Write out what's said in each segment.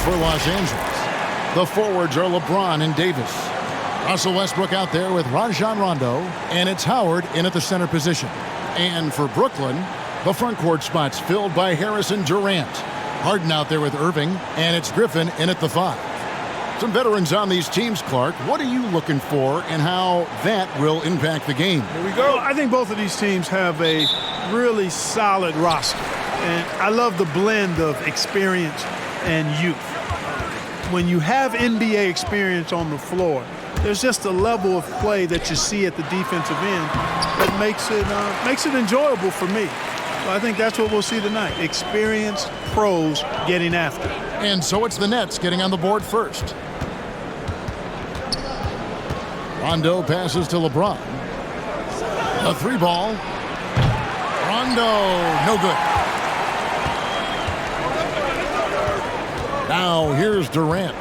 for Los Angeles. The forwards are LeBron and Davis. Russell Westbrook out there with Rajon Rondo, and it's Howard in at the center position. And for Brooklyn, the front court spots filled by Harris and Durant. Harden out there with Irving, and it's Griffin in at the 5. Some veterans on these teams, Clark. What are you looking for and how that will impact the game? Here we go. I think both of these teams have a really solid roster. And I love the blend of experience and youth. When you have NBA experience on the floor, there's just a level of play that you see at the defensive end that makes it enjoyable for me. So I think that's what we'll see tonight. Experienced pros getting after it. And so it's the Nets getting on the board first. Rondo passes to LeBron. A 3-ball. Rondo, no good. Now here's Durant.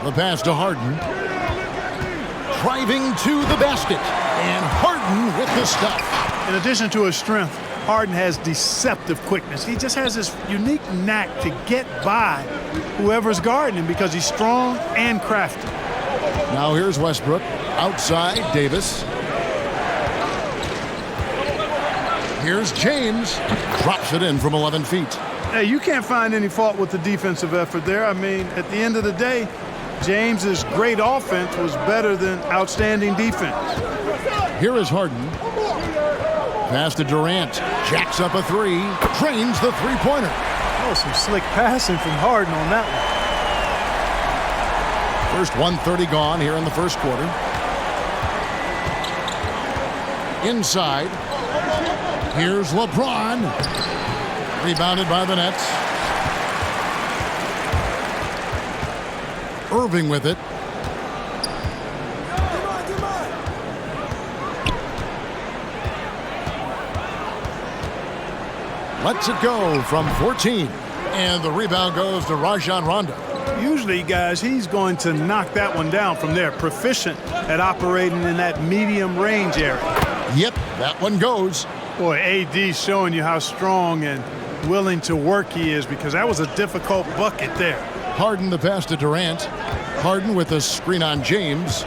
The pass to Harden. Driving to the basket. And Harden with the stuff. In addition to his strength, Harden has deceptive quickness. He just has this unique knack to get by whoever's guarding him because he's strong and crafty. Now here's Westbrook. Outside, Davis. Here's James. Drops it in from 11 feet. Hey, you can't find any fault with the defensive effort there. I mean, at the end of the day, James's great offense was better than outstanding defense. Here is Harden. Pass to Durant. Jacks up a 3. Drains the three-pointer. Oh, some slick passing from Harden on that one. First 1:30 gone here in the first quarter. Inside. Here's LeBron. Rebounded by the Nets. Irving with it. Lets it go from 14. And the rebound goes to Rajon Rondo. Usually, guys, he's going to knock that one down from there. Proficient at operating in that medium range area. Yep, that one goes. Boy, AD's showing you how strong and willing to work he is because that was a difficult bucket there. Harden the pass to Durant. Harden with a screen on James.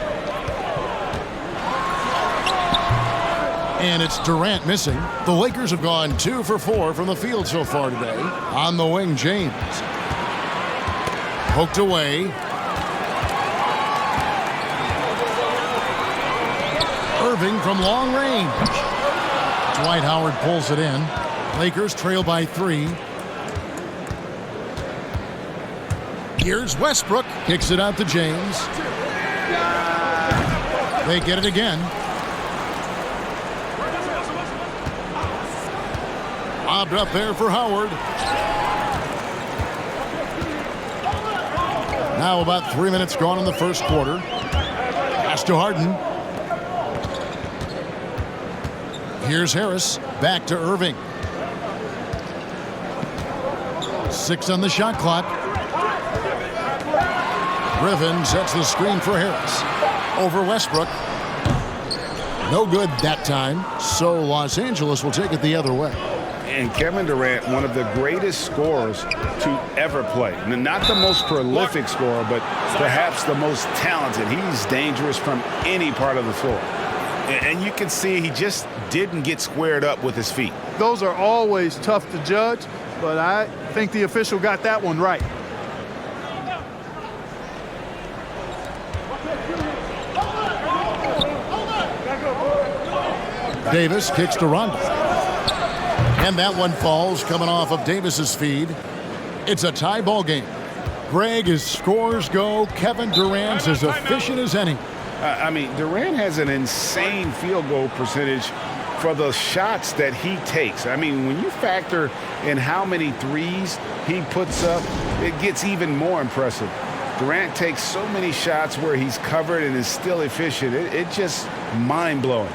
And it's Durant missing. The Lakers have gone 2 for 4 from the field so far today. On the wing, James. Poked away. Irving from long range. Dwight Howard pulls it in. Lakers trail by 3. Here's Westbrook. Kicks it out to James. They get it again. Lobbed up there for Howard. Now about 3 minutes gone in the first quarter. Pass to Harden. Here's Harris. Back to Irving. 6 on the shot clock. Griffin sets the screen for Harris. Over Westbrook. No good that time. So Los Angeles will take it the other way. And Kevin Durant, one of the greatest scorers to ever play. Not the most prolific scorer, but perhaps the most talented. He's dangerous from any part of the floor. And you can see he just didn't get squared up with his feet. Those are always tough to judge, but I think the official got that one right. Davis kicks to Rondo. And that one falls coming off of Davis's feed. It's a tie ball game. Greg, as scores go, Kevin Durant's as efficient as any. I mean, Durant has an insane field goal percentage for the shots that he takes. I mean, when you factor in how many threes he puts up, it gets even more impressive. Durant takes so many shots where he's covered and is still efficient. It's just mind-blowing.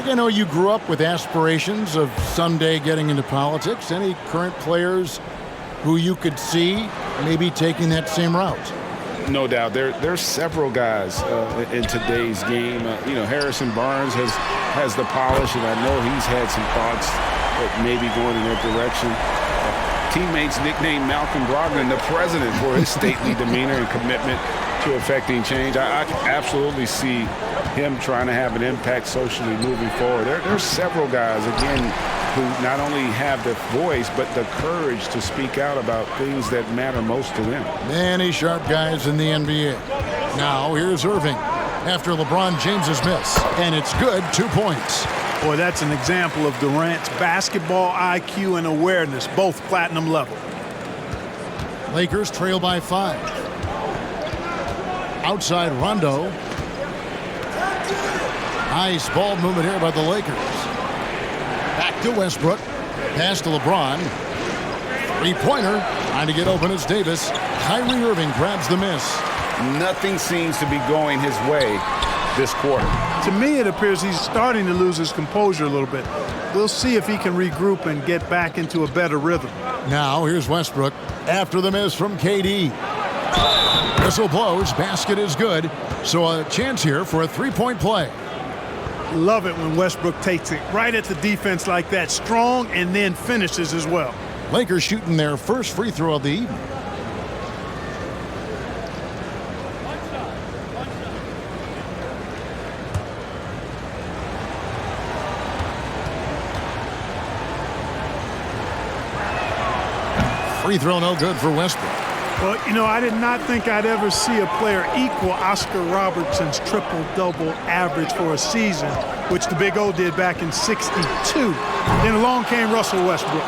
I know you grew up with aspirations of someday getting into politics. Any current players who you could see maybe taking that same route? No doubt. There's several guys in today's game. Harrison Barnes has the polish, and I know he's had some thoughts of maybe going in that direction. Teammates nicknamed Malcolm Brogdon the president for his stately demeanor and commitment to affecting change. I absolutely see him trying to have an impact socially moving forward. There's several guys, again, who not only have the voice but the courage to speak out about things that matter most to them. Many sharp guys in the NBA. Now here's Irving after LeBron James's miss, and it's good. 2 points. Boy, that's an example of Durant's basketball IQ and awareness, both platinum level. Lakers trail by 5. Outside Rondo. Nice ball movement here by the Lakers. Back to Westbrook. Pass to LeBron. Three-pointer. Trying to get open. It's Davis. Kyrie Irving grabs the miss. Nothing seems to be going his way this quarter. To me, it appears he's starting to lose his composure a little bit. We'll see if he can regroup and get back into a better rhythm. Now here's Westbrook after the miss from KD. Whistle blows. Basket is good. So a chance here for a three-point play. Love it when Westbrook takes it right at the defense like that, strong, and then finishes as well. Lakers shooting their first free throw of the evening. Free throw no good for Westbrook. Well, I did not think I'd ever see a player equal Oscar Robertson's triple-double average for a season, which the Big O did back in '62. Then along came Russell Westbrook.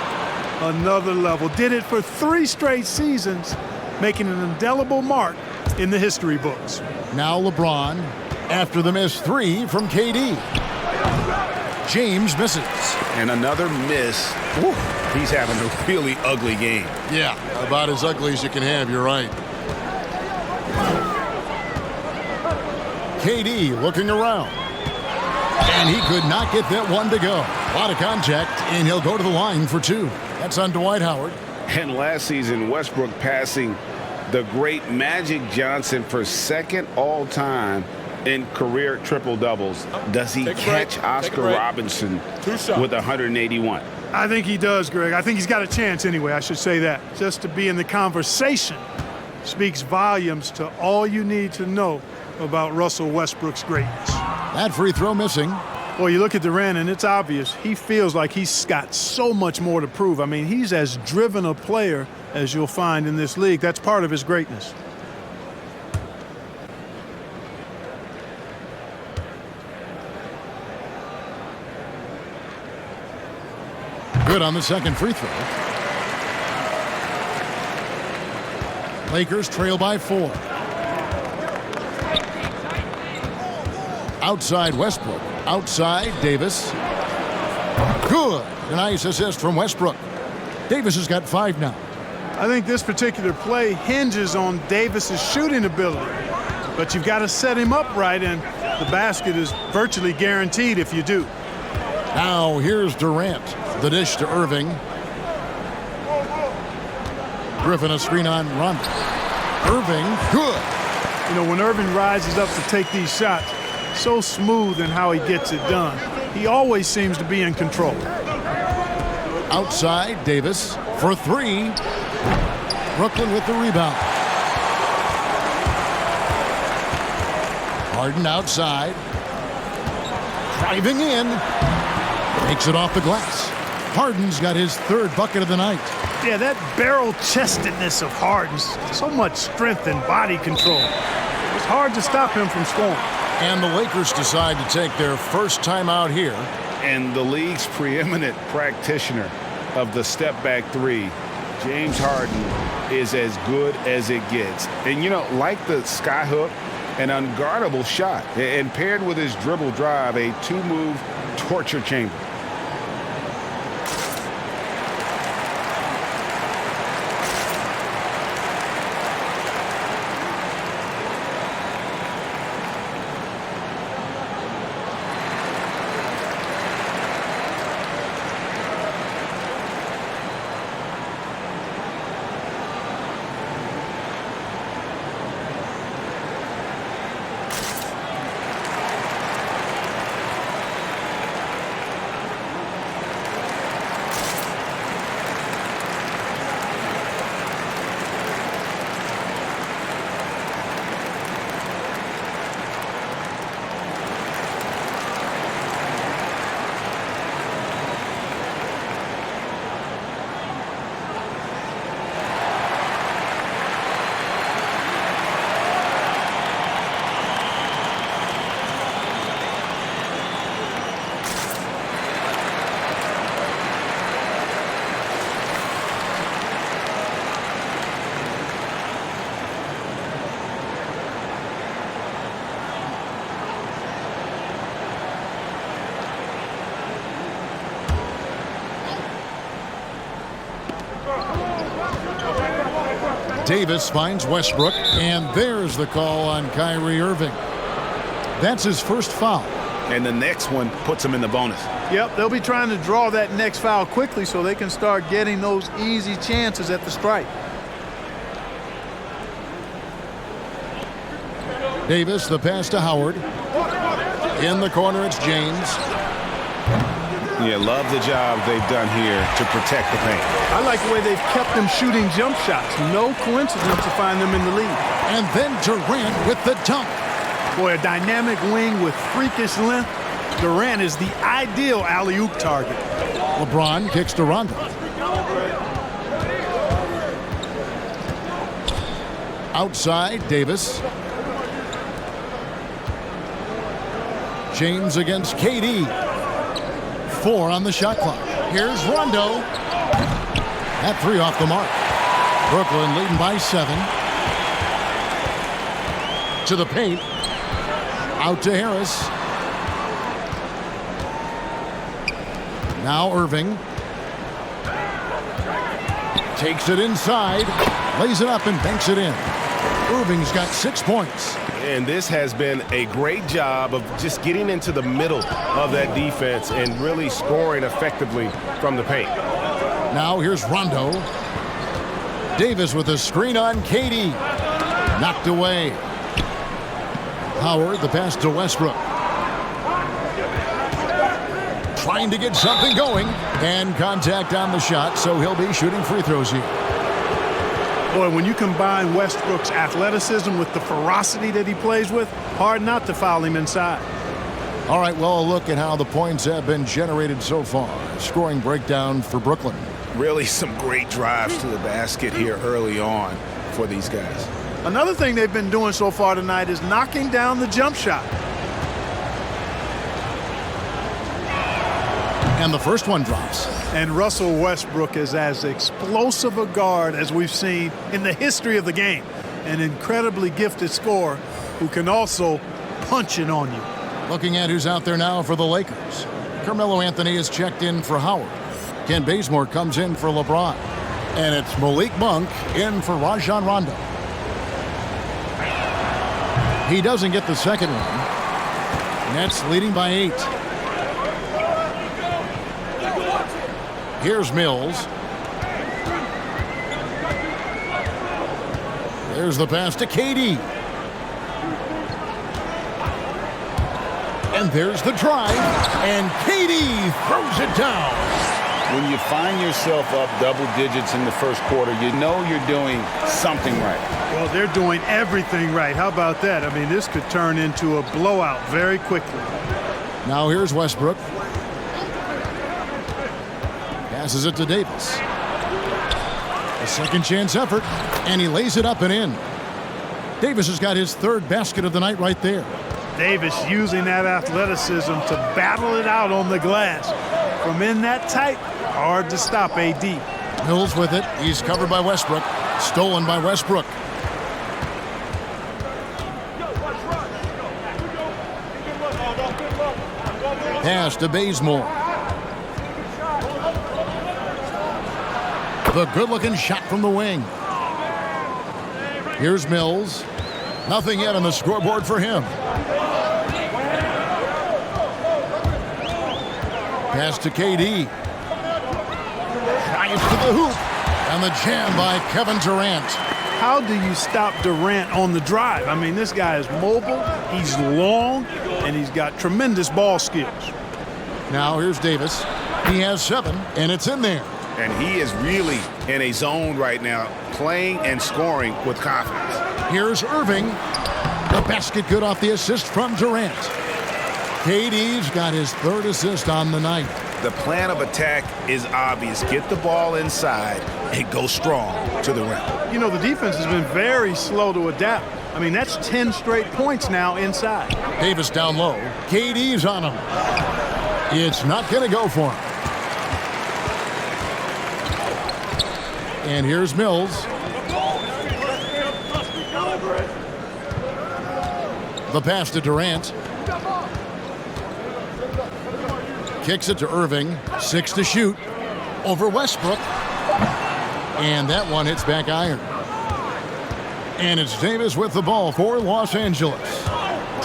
Another level. Did it for 3 straight seasons, making an indelible mark in the history books. Now LeBron after the missed 3 from KD. James misses. And another miss. Woo. He's having a really ugly game. Yeah, about as ugly as you can have, you're right. KD looking around. And he could not get that one to go. A lot of contact, and he'll go to the line for 2. That's on Dwight Howard. And last season, Westbrook passing the great Magic Johnson for second all-time in career triple-doubles. Does he catch Oscar Robinson with 181? I think he does, Greg. I think he's got a chance anyway, I should say that. Just to be in the conversation speaks volumes to all you need to know about Russell Westbrook's greatness. That free throw missing. Well, you look at Durant, and it's obvious. He feels like he's got so much more to prove. I mean, he's as driven a player as you'll find in this league. That's part of his greatness. Good on the second free throw. Lakers trail by 4. Outside Westbrook. Outside Davis. Good. A nice assist from Westbrook. Davis has got 5 now. I think this particular play hinges on Davis's shooting ability. But you've got to set him up right, and the basket is virtually guaranteed if you do. Now here's Durant. The dish to Irving. Griffin a screen on Rondo. Irving, good. When Irving rises up to take these shots, so smooth in how he gets it done. He always seems to be in control. Outside, Davis for 3. Brooklyn with the rebound. Harden outside. Driving in. Takes it off the glass. Harden's got his 3rd bucket of the night. Yeah, that barrel-chestedness of Harden's, so much strength and body control. It's hard to stop him from scoring. And the Lakers decide to take their first time out here. And the league's preeminent practitioner of the step-back 3, James Harden, is as good as it gets. And, like the skyhook, an unguardable shot. And paired with his dribble drive, a 2-move torture chamber. Davis finds Westbrook, and there's the call on Kyrie Irving. That's his first foul. And the next one puts him in the bonus. Yep, they'll be trying to draw that next foul quickly so they can start getting those easy chances at the stripe. Davis, the pass to Howard. In the corner, it's James. Yeah, love the job they've done here to protect the paint. I like the way they've kept them shooting jump shots. No coincidence to find them in the lead. And then Durant with the dunk. Boy, a dynamic wing with freakish length. Durant is the ideal alley-oop target. LeBron kicks to Rondo. Outside, Davis. James against KD. 4 on the shot clock. Here's Rondo. That 3 off the mark. Brooklyn leading by 7. To the paint. Out to Harris. Now Irving. Takes it inside. Lays it up and banks it in. Irving's got 6 points. And this has been a great job of just getting into the middle of that defense and really scoring effectively from the paint. Now here's Rondo. Davis with a screen on KD. Knocked away. Howard, the pass to Westbrook. Trying to get something going. And contact on the shot, so he'll be shooting free throws here. Boy, when you combine Westbrook's athleticism with the ferocity that he plays with, hard not to foul him inside. All right, well, a look at how the points have been generated so far. Scoring breakdown for Brooklyn. Really some great drives to the basket here early on for these guys. Another thing they've been doing so far tonight is knocking down the jump shot. And the first one drops. And Russell Westbrook is as explosive a guard as we've seen in the history of the game. An incredibly gifted scorer who can also punch it on you. Looking at who's out there now for the Lakers. Carmelo Anthony is checked in for Howard. Ken Bazemore comes in for LeBron. And it's Malik Monk in for Rajon Rondo. He doesn't get the second one. Nets leading by 8. Here's Mills. There's the pass to KD. And there's the drive. And KD throws it down. When you find yourself up double digits in the first quarter, you know you're doing something right. Well, they're doing everything right. How about that? I mean, this could turn into a blowout very quickly. Now here's Westbrook. Passes it to Davis. A second chance effort, and he lays it up and in. Davis has got his 3rd basket of the night right there. Davis using that athleticism to battle it out on the glass. From in that tight, hard to stop AD. Mills with it. He's covered by Westbrook. Stolen by Westbrook. Pass to Bazemore. The good-looking shot from the wing. Here's Mills. Nothing yet on the scoreboard for him. Pass to KD. Drives to the hoop. And the jam by Kevin Durant. How do you stop Durant on the drive? I mean, this guy is mobile, he's long, and he's got tremendous ball skills. Now here's Davis. He has 7, and it's in there. And he is really in a zone right now, playing and scoring with confidence. Here's Irving. The basket good off the assist from Durant. KD's got his 3rd assist on the night. The plan of attack is obvious. Get the ball inside and go strong to the rim. You know, the defense has been very slow to adapt. I mean, that's 10 straight points now inside. Davis down low. KD's on him. It's not going to go for him. And here's Mills. The pass to Durant. Kicks it to Irving. 6 to shoot. Over Westbrook. And that one hits back iron. And it's Davis with the ball for Los Angeles.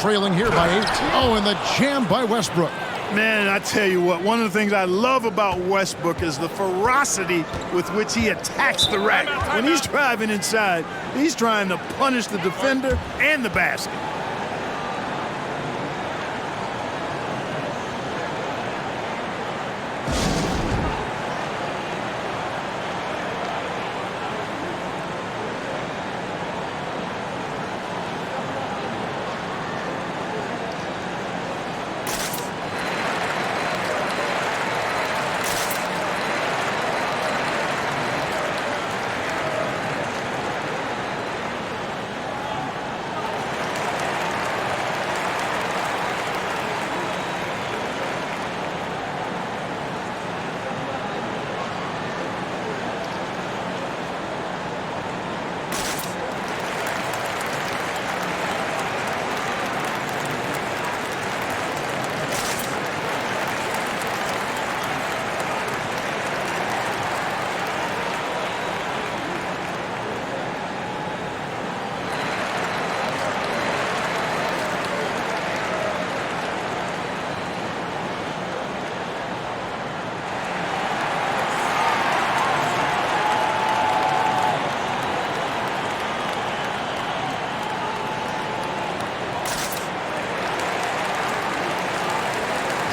Trailing here by 8. Oh, and the jam by Westbrook. Man, I tell you what, one of the things I love about Westbrook is the ferocity with which he attacks the rack. When he's driving inside, he's trying to punish the defender and the basket.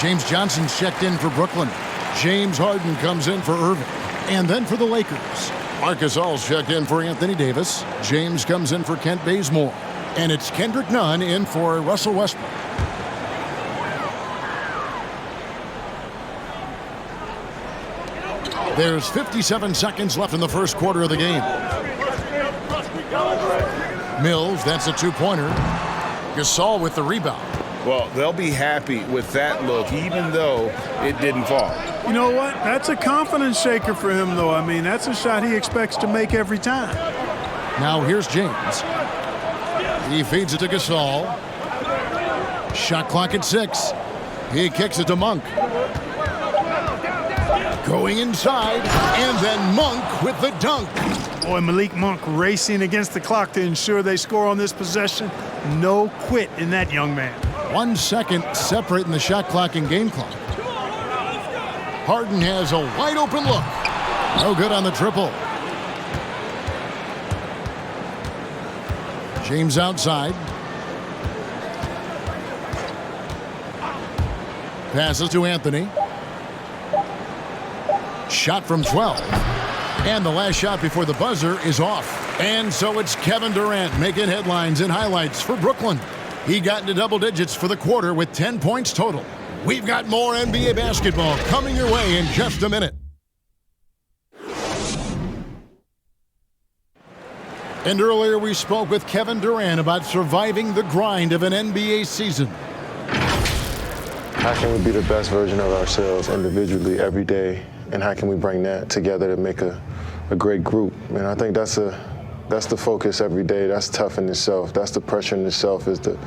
James Johnson's checked in for Brooklyn. James Harden comes in for Irving. And then for the Lakers, Marcus All's checked in for Anthony Davis. James comes in for Kent Bazemore. And it's Kendrick Nunn in for Russell Westbrook. There's 57 seconds left in the first quarter of the game. Mills, that's a two-pointer. Gasol with the rebound. Well, they'll be happy with that look, even though it didn't fall. You know what? That's a confidence shaker for him, though. I mean, that's a shot he expects to make every time. Now here's James. He feeds it to Gasol. Shot clock at 6. He kicks it to Monk. Going inside, and then Monk with the dunk. Boy, Malik Monk racing against the clock to ensure they score on this possession. No quit in that young man. 1 second separating the shot clock and game clock. Harden has a wide open look. No good on the triple. James outside. Passes to Anthony. Shot from 12. And the last shot before the buzzer is off. And so it's Kevin Durant making headlines and highlights for Brooklyn. He got into double digits for the quarter with 10 points total. We've got more NBA basketball coming your way in just a minute. And earlier we spoke with Kevin Durant about surviving the grind of an NBA season. How can we be the best version of ourselves individually every day? And how can we bring that together to make a great group? And I think that's the focus every day. That's tough in itself. That's the pressure in itself, is the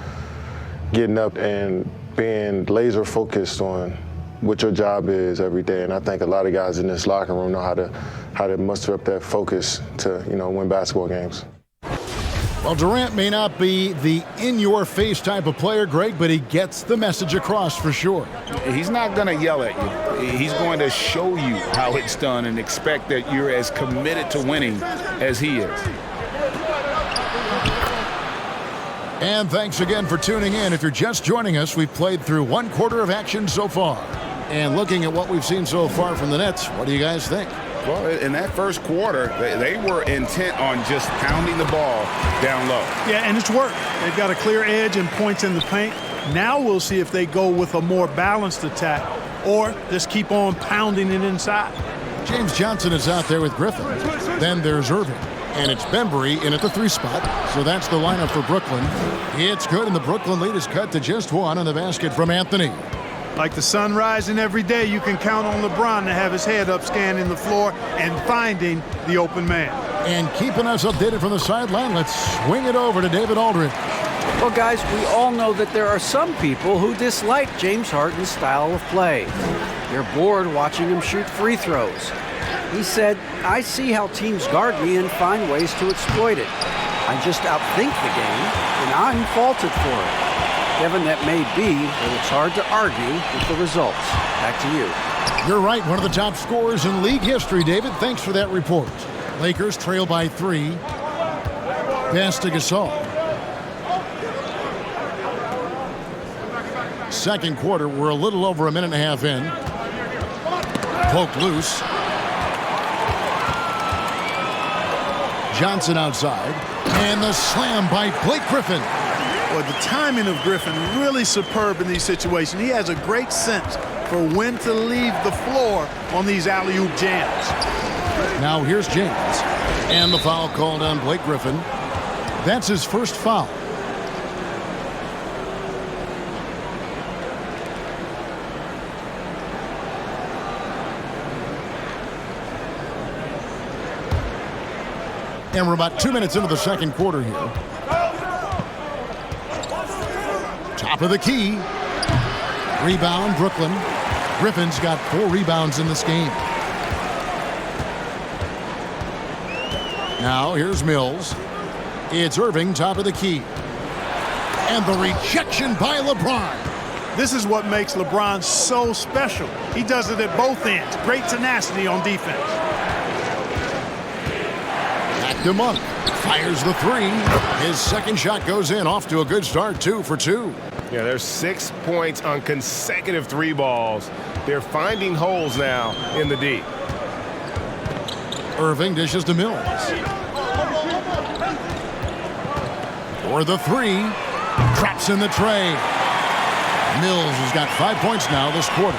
getting up and being laser focused on what your job is every day. And I think a lot of guys in this locker room know how to muster up that focus to, win basketball games. Well, Durant may not be the in-your-face type of player, Greg, but he gets the message across for sure. He's not going to yell at you. He's going to show you how it's done and expect that you're as committed to winning as he is. And thanks again for tuning in. If you're just joining us, we've played through 1 quarter of action so far. And looking at what we've seen so far from the Nets, what do you guys think? Well, in that first quarter, they were intent on just pounding the ball down low. Yeah, and it's worked. They've got a clear edge and points in the paint. Now we'll see if they go with a more balanced attack or just keep on pounding it inside. James Johnson is out there with Griffin. Then there's Irving. And it's Bembry in at the 3 spot. So that's the lineup for Brooklyn. It's good, and the Brooklyn lead is cut to just 1 on the basket from Anthony. Like the sun rising every day, you can count on LeBron to have his head up scanning the floor and finding the open man. And keeping us updated from the sideline, let's swing it over to David Aldridge. Well, guys, we all know that there are some people who dislike James Harden's style of play. They're bored watching him shoot free throws. He said, "I see how teams guard me and find ways to exploit it. I just outthink the game, and I'm faulted for it. Kevin, that may be, but it's hard to argue with the results. Back to you. You're right, one of the top scorers in league history, David. Thanks for that report. Lakers trail by 3. Pass to Gasol. Second quarter, we're a little over a minute and a half in. Poked loose. Johnson outside. And the slam by Blake Griffin. Well, the timing of Griffin really superb in these situations. He has a great sense for when to leave the floor on these alley-oop jams. Now here's James. And the foul called on Blake Griffin. That's his first foul. And we're about 2 minutes into the second quarter here. Top of the key. Rebound, Brooklyn. Griffin's got 4 rebounds in this game. Now here's Mills. It's Irving, top of the key. And the rejection by LeBron. This is what makes LeBron so special. He does it at both ends. Great tenacity on defense. Back to Monk. Fires the 3. His second shot goes in. Off to a good start, 2 for 2. Yeah, there's 6 points on consecutive 3 balls. They're finding holes now in the D. Irving dishes to Mills. For the 3. Traps in the tray. Mills has got 5 points now this quarter.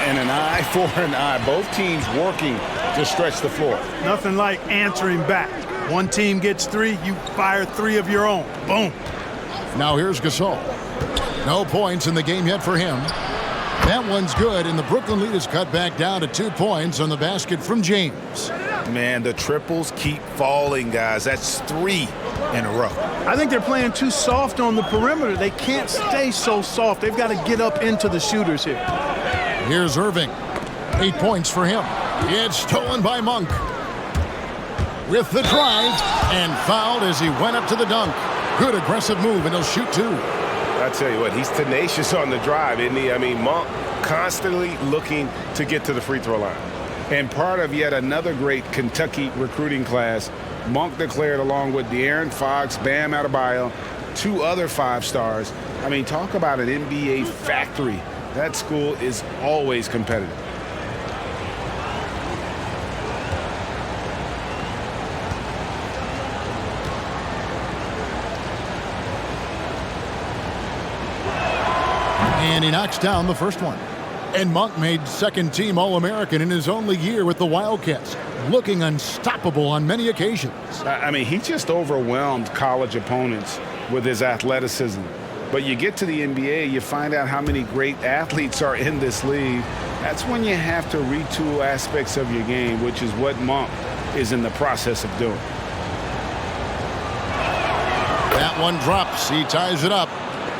And an eye for an eye. Both teams working to stretch the floor. Nothing like answering back. One team gets 3, you fire 3 of your own. Boom. Now here's Gasol. No points in the game yet for him. That one's good, and the Brooklyn lead is cut back down to 2 points on the basket from James. Man, the triples keep falling, guys. That's 3 in a row. I think they're playing too soft on the perimeter. They can't stay so soft. They've got to get up into the shooters here. Here's Irving. 8 points for him. It's stolen by Monk. With the drive, and fouled as he went up to the dunk. Good aggressive move, and he'll shoot 2. I tell you what, he's tenacious on the drive, isn't he? I mean, Monk constantly looking to get to the free throw line. And part of yet another great Kentucky recruiting class, Monk declared along with De'Aaron Fox, Bam Adebayo, 2 other 5 stars. I mean, talk about an NBA factory. That school is always competitive. And he knocks down the first one. And Monk made second-team All-American in his only year with the Wildcats, looking unstoppable on many occasions. I mean, he just overwhelmed college opponents with his athleticism. But you get to the NBA, you find out how many great athletes are in this league. That's when you have to retool aspects of your game, which is what Monk is in the process of doing. That one drops. He ties it up.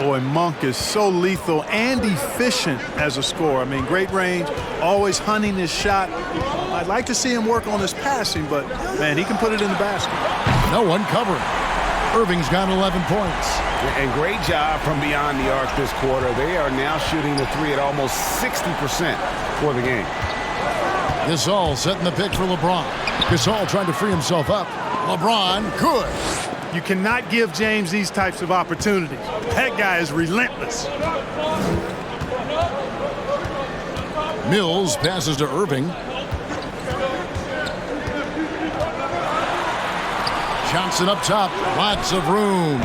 Boy, Monk is so lethal and efficient as a scorer. I mean, great range, always hunting his shot. I'd like to see him work on his passing, but, man, he can put it in the basket. No one covering. Irving's got 11 points. And great job from beyond the arc this quarter. They are now shooting the 3 at almost 60% for the game. Gasol setting the pick for LeBron. Gasol trying to free himself up. LeBron, good. You cannot give James these types of opportunities. That guy is relentless. Mills passes to Irving. Johnson up top. Lots of room.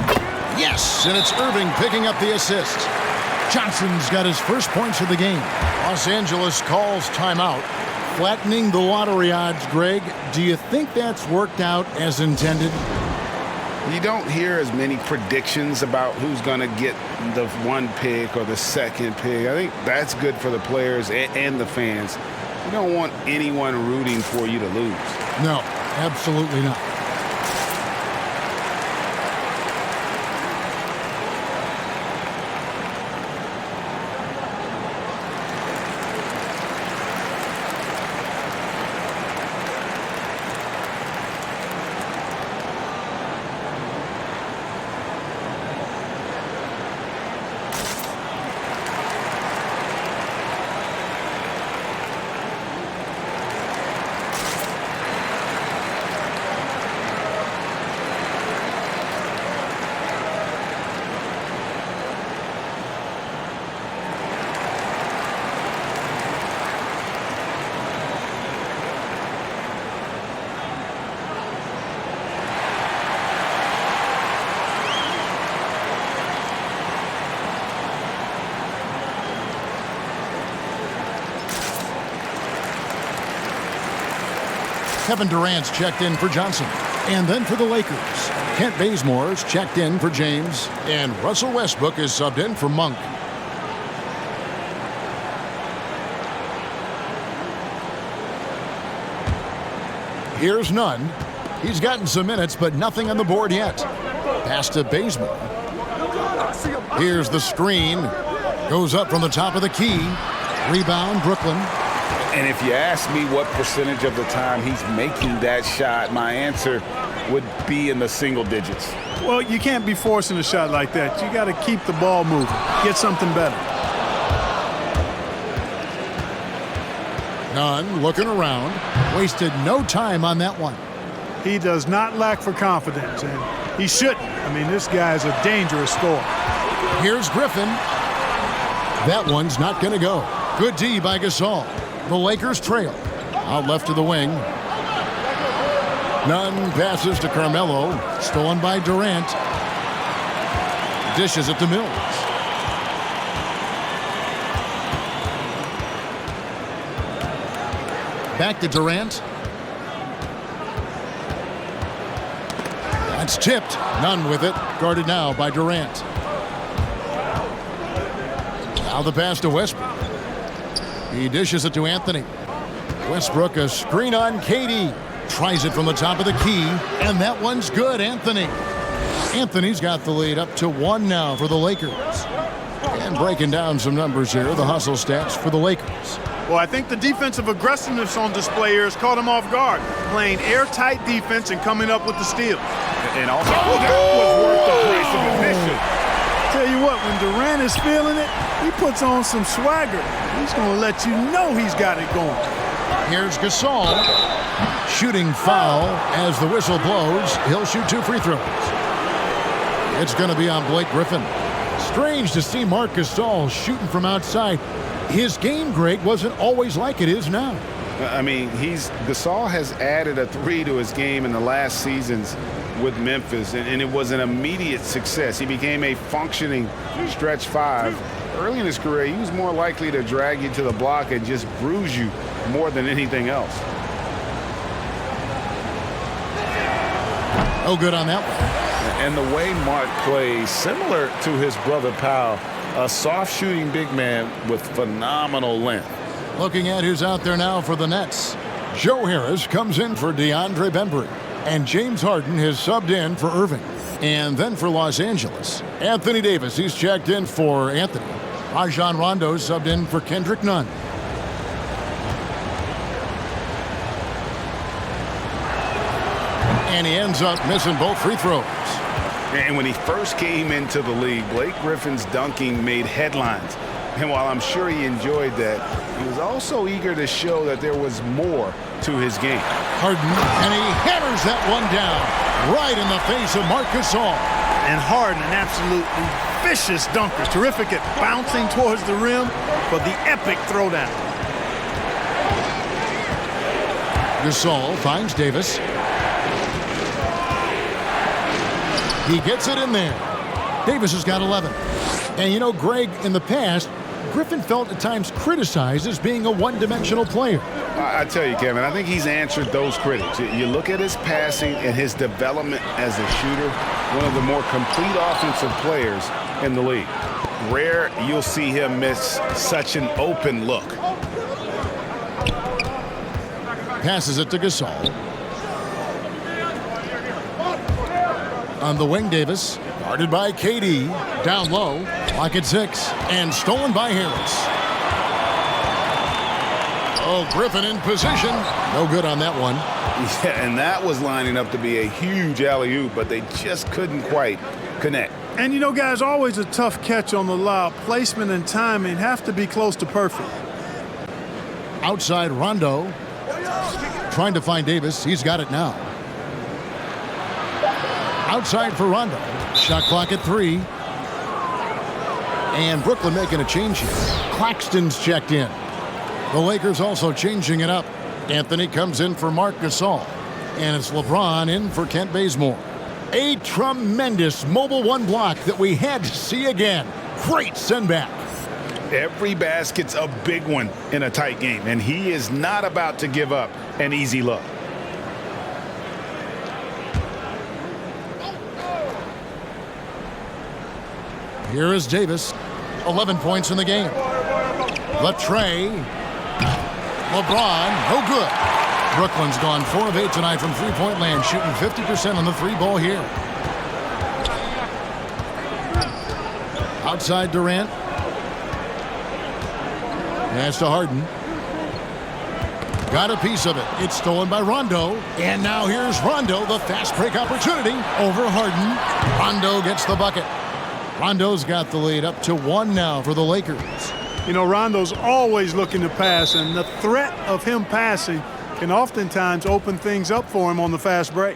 Yes, and it's Irving picking up the assist. Johnson's got his first points of the game. Los Angeles calls timeout. Flattening the lottery odds, Greg. Do you think that's worked out as intended? You don't hear as many predictions about who's going to get the 1 pick or the 2nd pick. I think that's good for the players and the fans. You don't want anyone rooting for you to lose. No, absolutely not. Kevin Durant's checked in for Johnson. And then for the Lakers, Kent Bazemore's checked in for James. And Russell Westbrook is subbed in for Monk. Here's Nunn. He's gotten some minutes, but nothing on the board yet. Pass to Bazemore. Here's the screen. Goes up from the top of the key. Rebound, Brooklyn. And if you ask me what percentage of the time he's making that shot, my answer would be in the single digits. Well, you can't be forcing a shot like that. You got to keep the ball moving. Get something better. Nunn looking around. Wasted no time on that one. He does not lack for confidence, and he shouldn't. I mean, this guy is a dangerous scorer. Here's Griffin. That one's not going to go. Good D by Gasol. The Lakers trail. Out left to the wing. Nunn passes to Carmelo. Stolen by Durant. Dishes it to Mills. Back to Durant. That's tipped. Nunn with it. Guarded now by Durant. Now the pass to Westbrook. He dishes it to Anthony. Westbrook a screen on KD. Tries it from the top of the key. And that one's good, Anthony. Anthony's got the lead up to 1 now for the Lakers. And breaking down some numbers here, the hustle stats for the Lakers. Well, I think the defensive aggressiveness on display here has caught him off guard. Playing airtight defense and coming up with the steals. And also, that was worth the price of admission. Tell you what, when Durant is feeling it, he puts on some swagger. He's going to let you know he's got it going. Here's Gasol. Shooting foul as the whistle blows. He'll shoot 2 free throws. It's going to be on Blake Griffin. Strange to see Marc Gasol shooting from outside. His game, Greg, wasn't always like it is now. I mean, Gasol has added a 3 to his game in the last seasons with Memphis, and it was an immediate success. He became a functioning stretch 5. Early in his career, he was more likely to drag you to the block and just bruise you more than anything else. Oh, good on that one. And the way Mark plays, similar to his brother Powell, a soft shooting big man with phenomenal length. Looking at who's out there now for the Nets. Joe Harris comes in for DeAndre Bembry. And James Harden has subbed in for Irving. And then for Los Angeles, Anthony Davis, he's checked in for Anthony. Rajon Rondo subbed in for Kendrick Nunn. And he ends up missing both free throws. And when he first came into the league, Blake Griffin's dunking made headlines. And while I'm sure he enjoyed that, he was also eager to show that there was more to his game. Harden, and he hammers that one down right in the face of Marc Gasol. And Harden, an absolutely vicious dunker. Terrific at bouncing towards the rim for the epic throwdown. Gasol finds Davis. He gets it in there. Davis has got 11. And you know, Greg, in the past, Griffin felt at times criticized as being a one-dimensional player. I tell you, Kevin, I think he's answered those critics. You look at his passing and his development as a shooter, one of the more complete offensive players in the league. Rare you'll see him miss such an open look. Passes it to Gasol. On the wing, Davis, guarded by KD, down low, clock at 6, and stolen by Harris. Oh, Griffin in position. No good on that one. Yeah, and that was lining up to be a huge alley-oop, but they just couldn't quite connect. And you know, guys, always a tough catch on the lob. Placement and timing have to be close to perfect. Outside Rondo, trying to find Davis. He's got it now. Outside for Rondo. Shot clock at 3. And Brooklyn making a change here. Claxton's checked in. The Lakers also changing it up. Anthony comes in for Marc Gasol. And it's LeBron in for Kent Bazemore. A tremendous mobile one block that we had to see again. Great send back. Every basket's a big one in a tight game, and he is not about to give up an easy look. Here is Davis. 11 points in the game. Latrey. LeBron, no good. Brooklyn's gone 4 of 8 tonight from three-point land, shooting 50% on the three ball here. Outside Durant. Pass to Harden. Got a piece of it. It's stolen by Rondo. And now here's Rondo, the fast break opportunity over Harden. Rondo gets the bucket. Rondo's got the lead up to 1 now for the Lakers. You know, Rondo's always looking to pass, and the threat of him passing can oftentimes open things up for him on the fast break.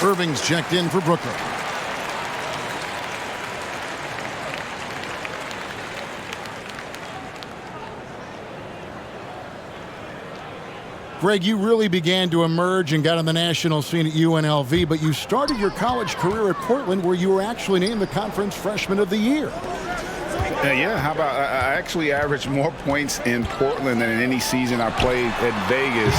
Irving's checked in for Brooklyn. Greg, you really began to emerge and got on the national scene at UNLV, but you started your college career at Portland, where you were actually named the Conference Freshman of the Year. Yeah, how about I actually averaged more points in Portland than in any season I played at Vegas.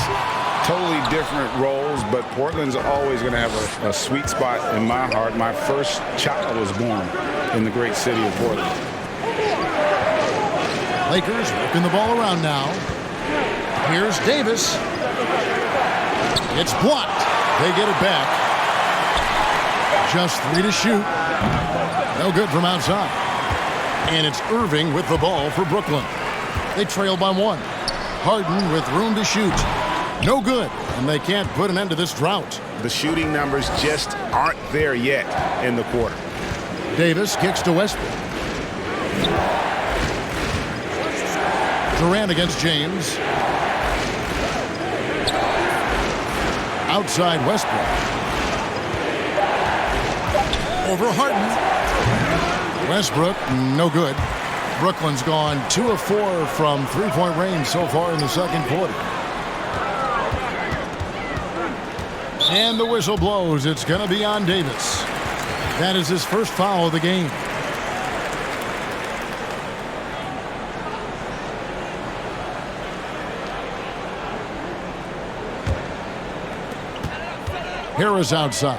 Totally different roles, but Portland's always going to have a sweet spot in my heart. My first child was born in the great city of Portland. Lakers whipping the ball around now. Here's Davis. It's blocked. They get it back. Just 3 to shoot. No good from outside. And it's Irving with the ball for Brooklyn. They trail by 1. Harden with room to shoot. No good, and they can't put an end to this drought. The shooting numbers just aren't there yet in the quarter. Davis kicks to Westbrook. Durant against James. Outside Westbrook. Over Harden. Westbrook, no good. Brooklyn's gone 2 of 4 from three-point range so far in the second quarter. And the whistle blows. It's going to be on Davis. That is his first foul of the game. Harris outside.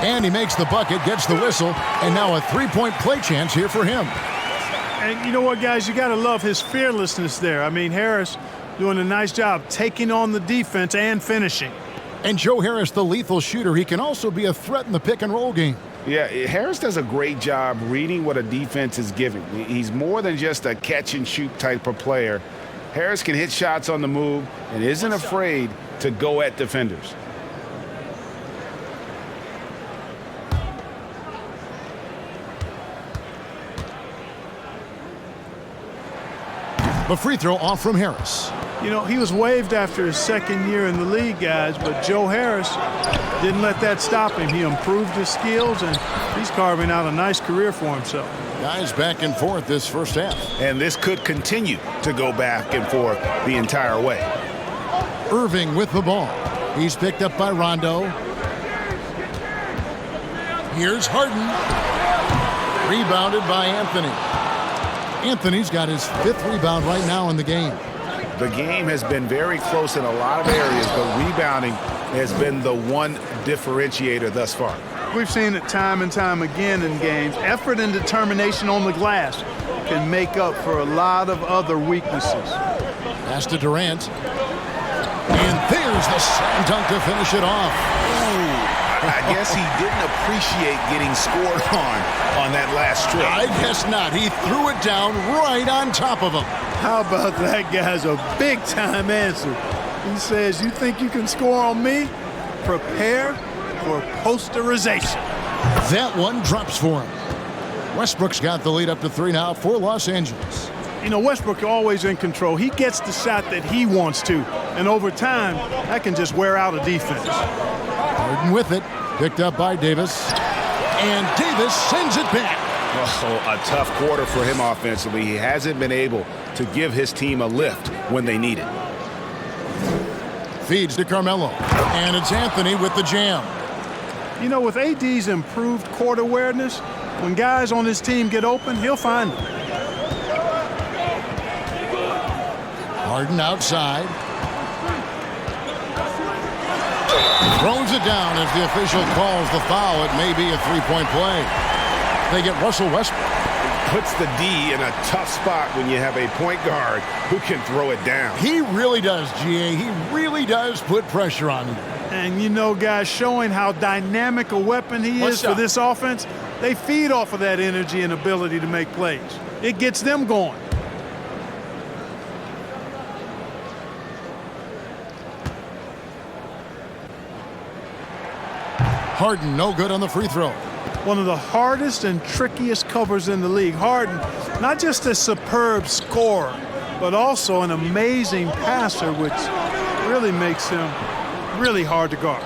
And he makes the bucket, gets the whistle, and now a three-point play chance here for him. And you know what, guys? You got to love his fearlessness there. I mean, Harris doing a nice job taking on the defense and finishing. And Joe Harris, the lethal shooter, he can also be a threat in the pick-and-roll game. Yeah, Harris does a great job reading what a defense is giving. He's more than just a catch-and-shoot type of player. Harris can hit shots on the move and isn't afraid to go at defenders. The free throw off from Harris. You know, he was waived after his second year in the league, guys, but Joe Harris didn't let that stop him. He improved his skills, and he's carving out a nice career for himself. Guys back and forth this first half. And this could continue to go back and forth the entire way. Irving with the ball. He's picked up by Rondo. Here's Harden. Rebounded by Anthony. Anthony's got his 5th rebound right now in the game. The game has been very close in a lot of areas, but rebounding has been the one differentiator thus far. We've seen it time and time again in games. Effort and determination on the glass can make up for a lot of other weaknesses. Pass to Durant. And there's the slam dunk to finish it off. I guess he didn't appreciate getting scored on that last trip. I guess not. He threw it down right on top of him. How about that guy's a big-time answer? He says, you think you can score on me? Prepare for posterization. That one drops for him. Westbrook's got the lead up to 3 now for Los Angeles. You know, Westbrook always in control. He gets the shot that he wants to. And over time, that can just wear out a defense. Harden with it. Picked up by Davis. And Davis sends it back. Oh, a tough quarter for him offensively. He hasn't been able to give his team a lift when they need it. Feeds to Carmelo. And it's Anthony with the jam. You know, with AD's improved court awareness, when guys on his team get open, he'll find them. Harden outside. Throws it down. If the official calls the foul, it may be a three-point play. They get Russell Westbrook. Puts the D in a tough spot when you have a point guard who can throw it down. He really does, GA. He really does put pressure on him. And you know, guys, showing how dynamic a weapon he is for this offense, they feed off of that energy and ability to make plays. It gets them going. Harden no good on the free throw. One of the hardest and trickiest covers in the league. Harden, not just a superb scorer, but also an amazing passer, which really makes him really hard to guard.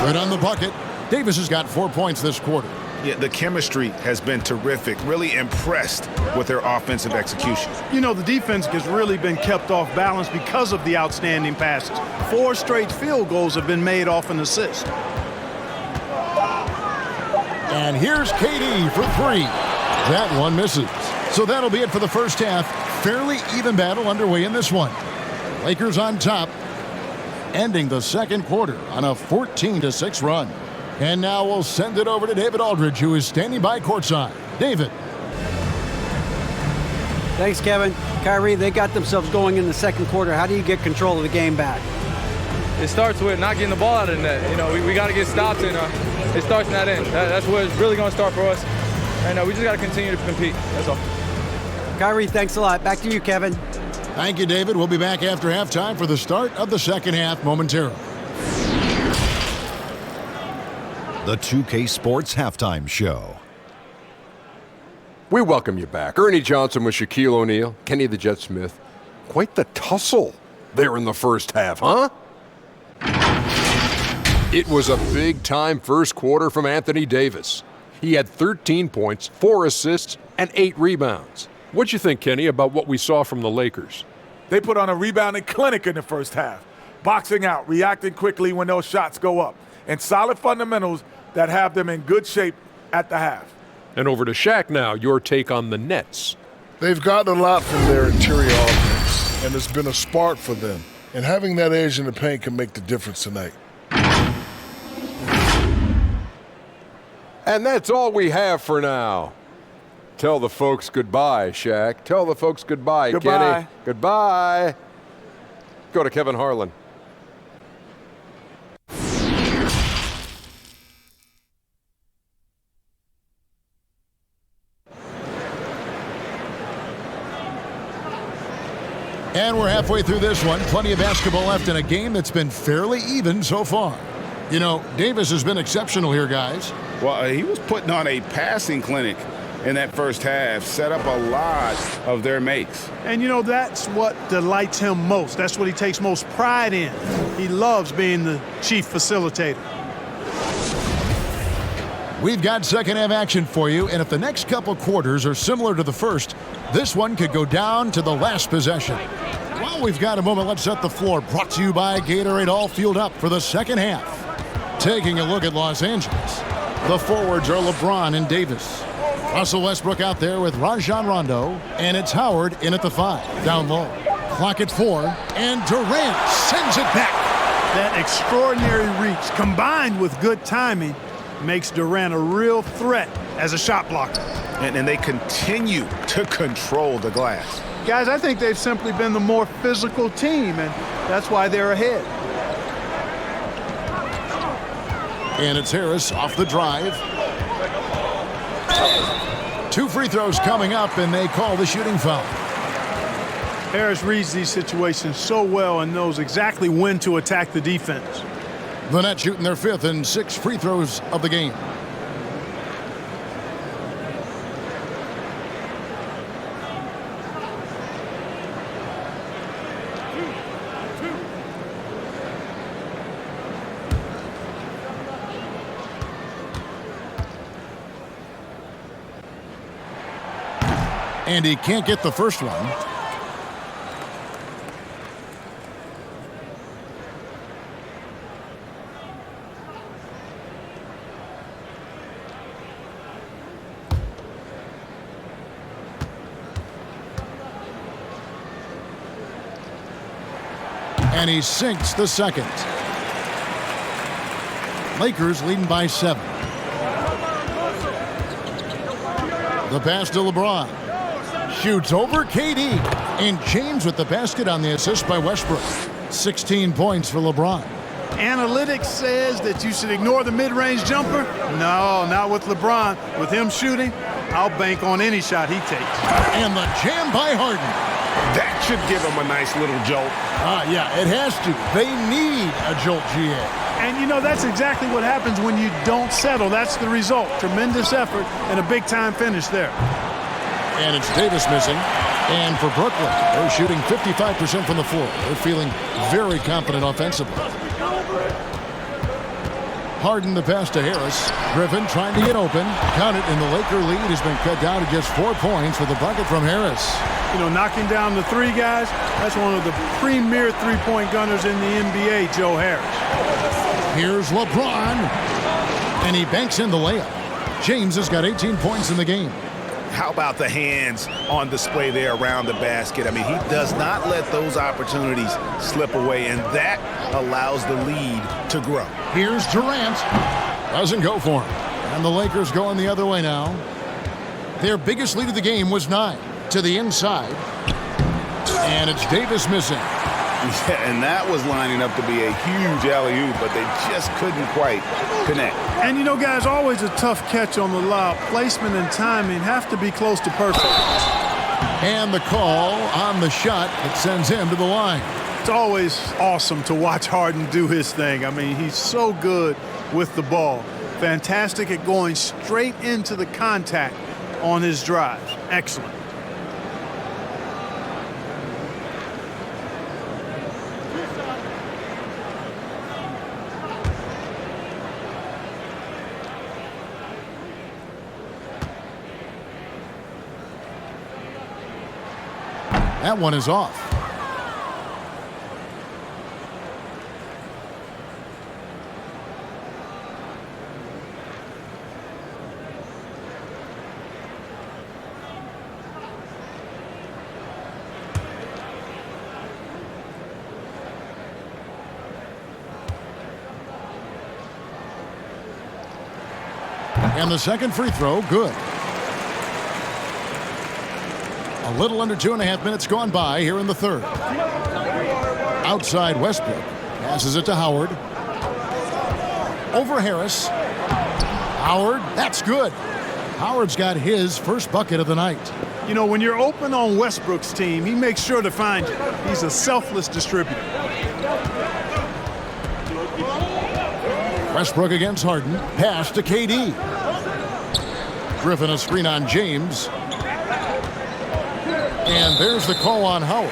Good on the bucket. Davis has got 4 points this quarter. Yeah, the chemistry has been terrific. Really impressed with their offensive execution. You know, the defense has really been kept off balance because of the outstanding passes. 4 straight field goals have been made off an assist. And here's KD for 3. That one misses. So that'll be it for the first half. Fairly even battle underway in this one. Lakers on top, ending the second quarter on a 14-6 run. And now we'll send it over to David Aldridge, who is standing by courtside. David. Thanks, Kevin. Kyrie, they got themselves going in the second quarter. How do you get control of the game back? It starts with not getting the ball out of the net. You know, we got to get stops, and it starts in that end. That's where it's really going to start for us. And we just got to continue to compete. That's all. Kyrie, thanks a lot. Back to you, Kevin. Thank you, David. We'll be back after halftime for the start of the second half momentarily. The 2K Sports Halftime Show. We welcome you back. Ernie Johnson with Shaquille O'Neal, Kenny the Jet Smith. Quite the tussle there in the first half, huh? It was a big-time first quarter from Anthony Davis. He had 13 points, 4 assists, and 8 rebounds. What'd you think, Kenny, about what we saw from the Lakers? They put on a rebounding clinic in the first half. Boxing out, reacting quickly when those shots go up, and solid fundamentals that have them in good shape at the half. And over to Shaq now, your take on the Nets. They've gotten a lot from their interior offense, and it's been a spark for them. And having that edge in the paint can make the difference tonight. And that's all we have for now. Tell the folks goodbye, Shaq. Tell the folks goodbye, Goodbye. Kenny. Goodbye. Go to Kevin Harlan. And we're halfway through this one. Plenty of basketball left in a game that's been fairly even so far. You know, Davis has been exceptional here, guys. Well, he was putting on a passing clinic in that first half, set up a lot of their makes. And, you know, that's what delights him most. That's what he takes most pride in. He loves being the chief facilitator. We've got second half action for you, and if the next couple quarters are similar to the first, this one could go down to the last possession. While we've got a moment, let's set the floor. Brought to you by Gatorade, all fueled up for the second half. Taking a look at Los Angeles. The forwards are LeBron and Davis. Russell Westbrook out there with Rondo, and it's Howard in at the 5. Down low. Clock at 4, and Durant sends it back. That extraordinary reach combined with good timing makes Durant a real threat as a shot blocker. And they continue to control the glass. Guys, I think they've simply been the more physical team, and that's why they're ahead. And it's Harris off the drive. 2 free throws coming up, and they call the shooting foul. Harris reads these situations so well and knows exactly when to attack the defense. The Nets shooting their 5th and 6th free throws of the game. And he can't get the first one. And he sinks the second. Lakers leading by 7. The pass to LeBron. Shoots over KD. And James with the basket on the assist by Westbrook. 16 points for LeBron. Analytics says that you should ignore the mid-range jumper. No, not with LeBron. With him shooting, I'll bank on any shot he takes. And the jam by Harden. That should give them a nice little jolt. Yeah, it has to. They need a jolt, GA. And, you know, that's exactly what happens when you don't settle. That's the result. Tremendous effort and a big-time finish there. And it's Davis missing. And for Brooklyn, they're shooting 55% from the floor. They're feeling very confident offensively. Harden the pass to Harris. Griffin trying to get open. Count it, and the Laker lead has been cut down to just 4 points with a bucket from Harris. You know, knocking down the 3 guys, that's one of the premier three-point gunners in the NBA, Joe Harris. Here's LeBron. And he banks in the layup. James has got 18 points in the game. How about the hands on display there around the basket? I mean, he does not let those opportunities slip away, and that allows the lead to grow. Here's Durant. Doesn't go for him. And the Lakers going the other way now. Their biggest lead of the game was 9 to the inside. And it's Davis missing. Yeah, and that was lining up to be a huge alley-oop, but they just couldn't quite connect. And, you know, guys, always a tough catch on the lob. Placement and timing have to be close to perfect. And the call on the shot that sends him to the line. It's always awesome to watch Harden do his thing. I mean, he's so good with the ball. Fantastic at going straight into the contact on his drives. Excellent. That one is off. And the second free throw, good. A little under 2.5 minutes gone by here in the third. Outside Westbrook. Passes it to Howard. Over Harris. Howard, that's good. Howard's got his first bucket of the night. You know, when you're open on Westbrook's team, he makes sure to find you. He's a selfless distributor. Westbrook against Harden. Pass to KD. Griffin a screen on James. And there's the call on Howard.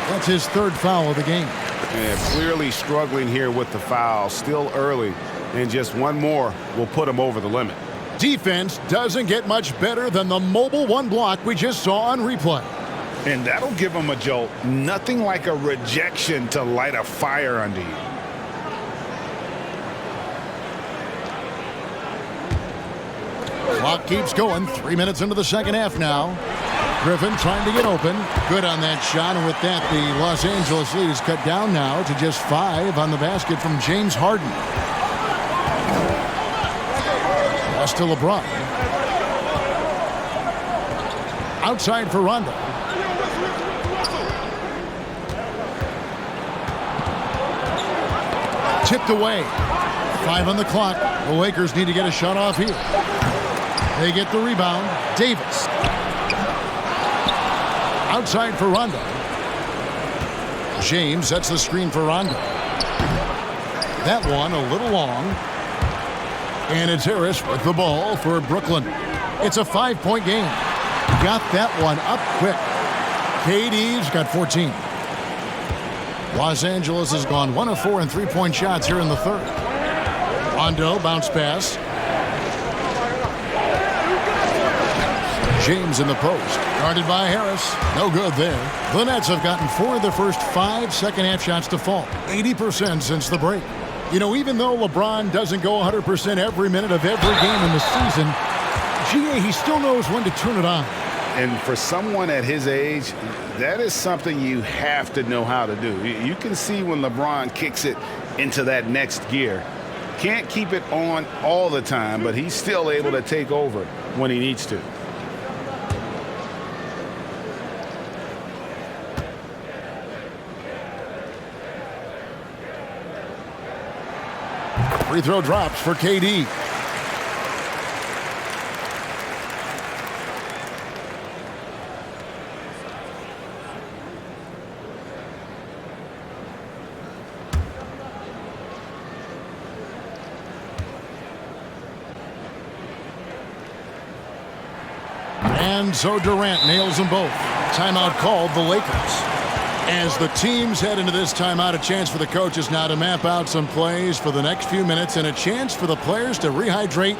That's his third foul of the game. And clearly struggling here with the foul. Still early. And just one more will put him over the limit. Defense doesn't get much better than the mobile one block we just saw on replay. And that'll give him a jolt. Nothing like a rejection to light a fire under you. Clock keeps going. 3 minutes into the second half now. Griffin trying to get open. Good on that shot, and with that, the Los Angeles lead is cut down now to just 5 on the basket from James Harden. Pass to LeBron. Outside for Rondo. Tipped away. 5 on the clock. The Lakers need to get a shot off here. They get the rebound. Davis. Outside for Rondo. James sets the screen for Rondo. That one a little long. And it's Harris with the ball for Brooklyn. It's a 5-point game. Got that one up quick. KD's got 14. Los Angeles has gone 1 of 4 in three-point shots here in the third. Rondo bounce pass. James in the post. Guarded by Harris. No good there. The Nets have gotten 4 of their first 5 second-half shots to fall. 80% since the break. You know, even though LeBron doesn't go 100% every minute of every game in the season, GA, he still knows when to turn it on. And for someone at his age, that is something you have to know how to do. You can see when LeBron kicks it into that next gear. Can't keep it on all the time, but he's still able to take over when he needs to. Free throw drops for KD. And so Durant nails them both. Timeout called the Lakers. As the teams head into this timeout, a chance for the coaches now to map out some plays for the next few minutes and a chance for the players to rehydrate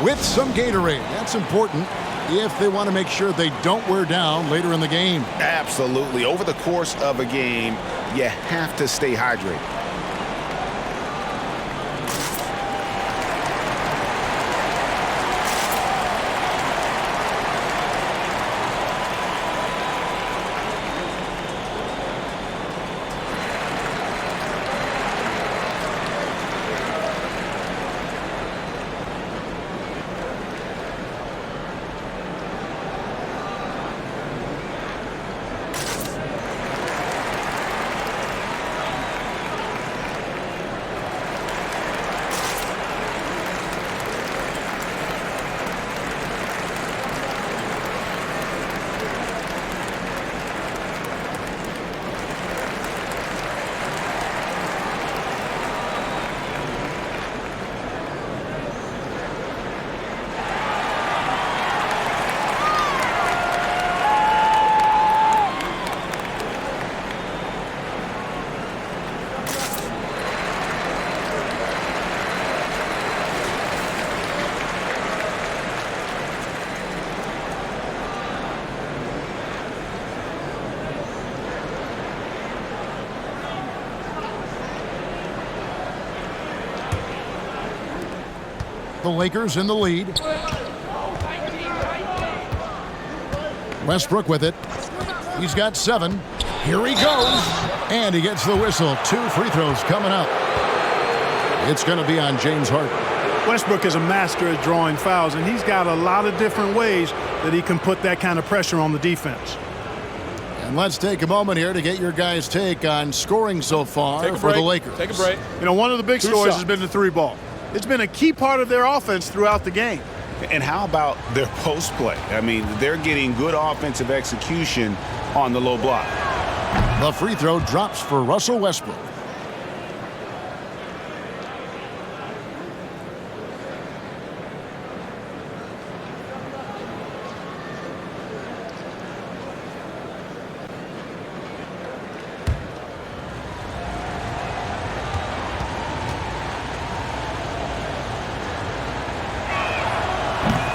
with some Gatorade. That's important if they want to make sure they don't wear down later in the game. Absolutely. Over the course of a game, you have to stay hydrated. The Lakers in the lead. Westbrook with it. He's got 7. Here he goes. And he gets the whistle. 2 free throws coming up. It's going to be on James Harden. Westbrook is a master at drawing fouls, and he's got a lot of different ways that he can put that kind of pressure on the defense. And let's take a moment here to get your guys' take on scoring so far for the Lakers. Take a break. You know, one of the big stories has been the 3-ball. It's been a key part of their offense throughout the game. And how about their post play? I mean, they're getting good offensive execution on the low block. The free throw drops for Russell Westbrook.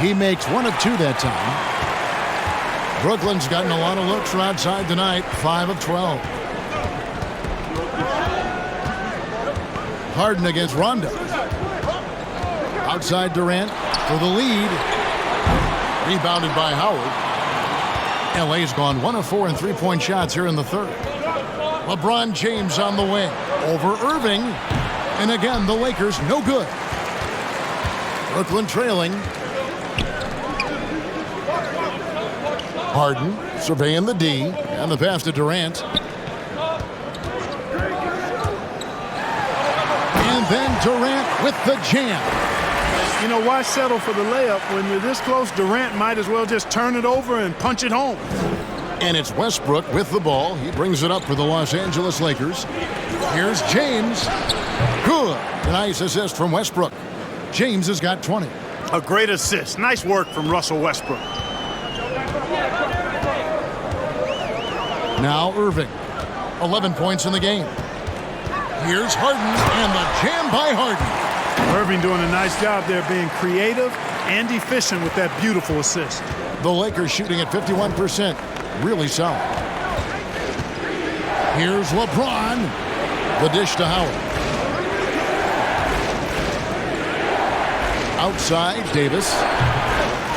He makes 1 of 2 that time. Brooklyn's gotten a lot of looks from outside tonight, 5 of 12. Harden against Rondo. Outside Durant for the lead. Rebounded by Howard. LA's gone 1 of 4 in three-point shots here in the third. LeBron James on the wing over Irving. And again, the Lakers no good. Brooklyn trailing. Harden surveying the D. And the pass to Durant. And then Durant with the jam. You know, why settle for the layup when you're this close? Durant might as well just turn it over and punch it home. And it's Westbrook with the ball. He brings it up for the Los Angeles Lakers. Here's James. Good. A nice assist from Westbrook. James has got 20. A great assist. Nice work from Russell Westbrook. Now Irving. 11 points in the game. Here's Harden, and the jam by Harden. Irving doing a nice job there, being creative and efficient with that beautiful assist. The Lakers shooting at 51%. Really solid. Here's LeBron. The dish to Howard. Outside, Davis.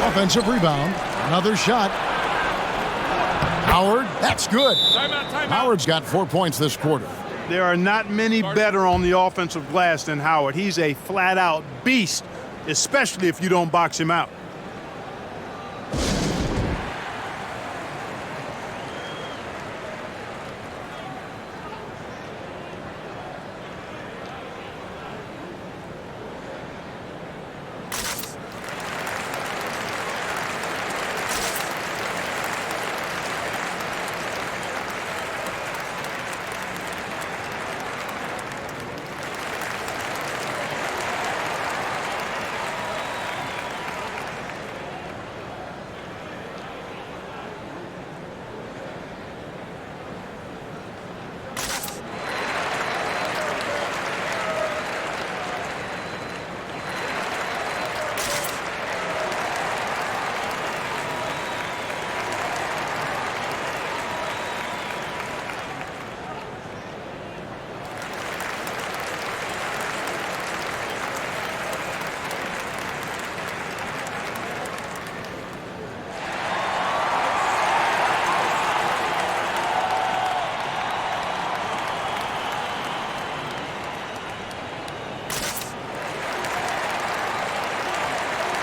Offensive rebound. Another shot. Howard, that's good. Howard's got 4 points this quarter. There are not many better on the offensive glass than Howard. He's a flat-out beast, especially if you don't box him out.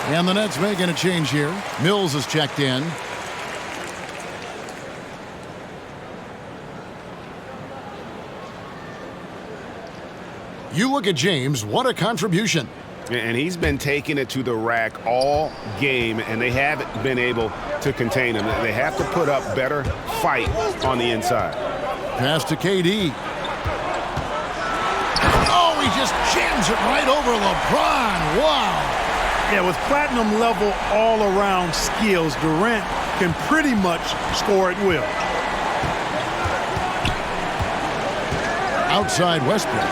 And the Nets making a change here. Mills is checked in. You look at James, what a contribution. And he's been taking it to the rack all game, and they haven't been able to contain him. They have to put up better fight on the inside. Pass to KD. Oh, he just jams it right over LeBron. Wow. Yeah, with platinum level all-around skills, Durant can pretty much score at will. Outside Westbrook.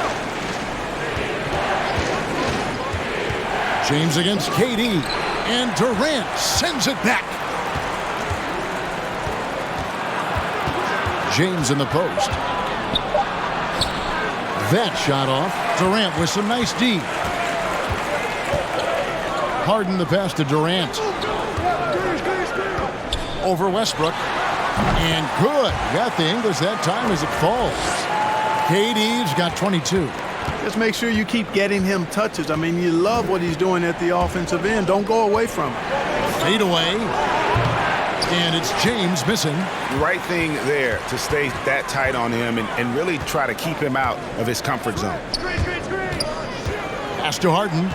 James against KD. And Durant sends it back. James in the post. That shot off. Durant with some nice D. Harden the pass to Durant. Over Westbrook. And good. Got the English that time as it falls. KD's got 22. Just make sure you keep getting him touches. I mean, you love what he's doing at the offensive end. Don't go away from it. Fade away. And it's James missing. Right thing there to stay that tight on him and really try to keep him out of his comfort zone. Pass to Harden.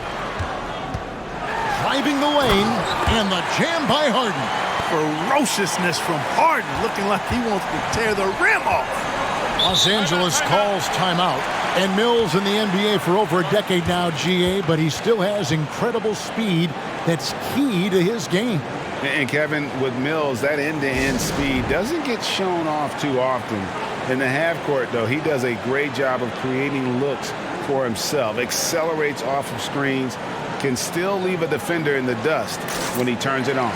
Driving the lane, and the jam by Harden. Ferociousness from Harden, looking like he wants to tear the rim off. Los Angeles calls timeout. And Mills in the NBA for over a decade now, GA, but he still has incredible speed that's key to his game. And Kevin, with Mills, that end-to-end speed doesn't get shown off too often. In the half court, though, he does a great job of creating looks for himself, accelerates off of screens, can still leave a defender in the dust when he turns it on.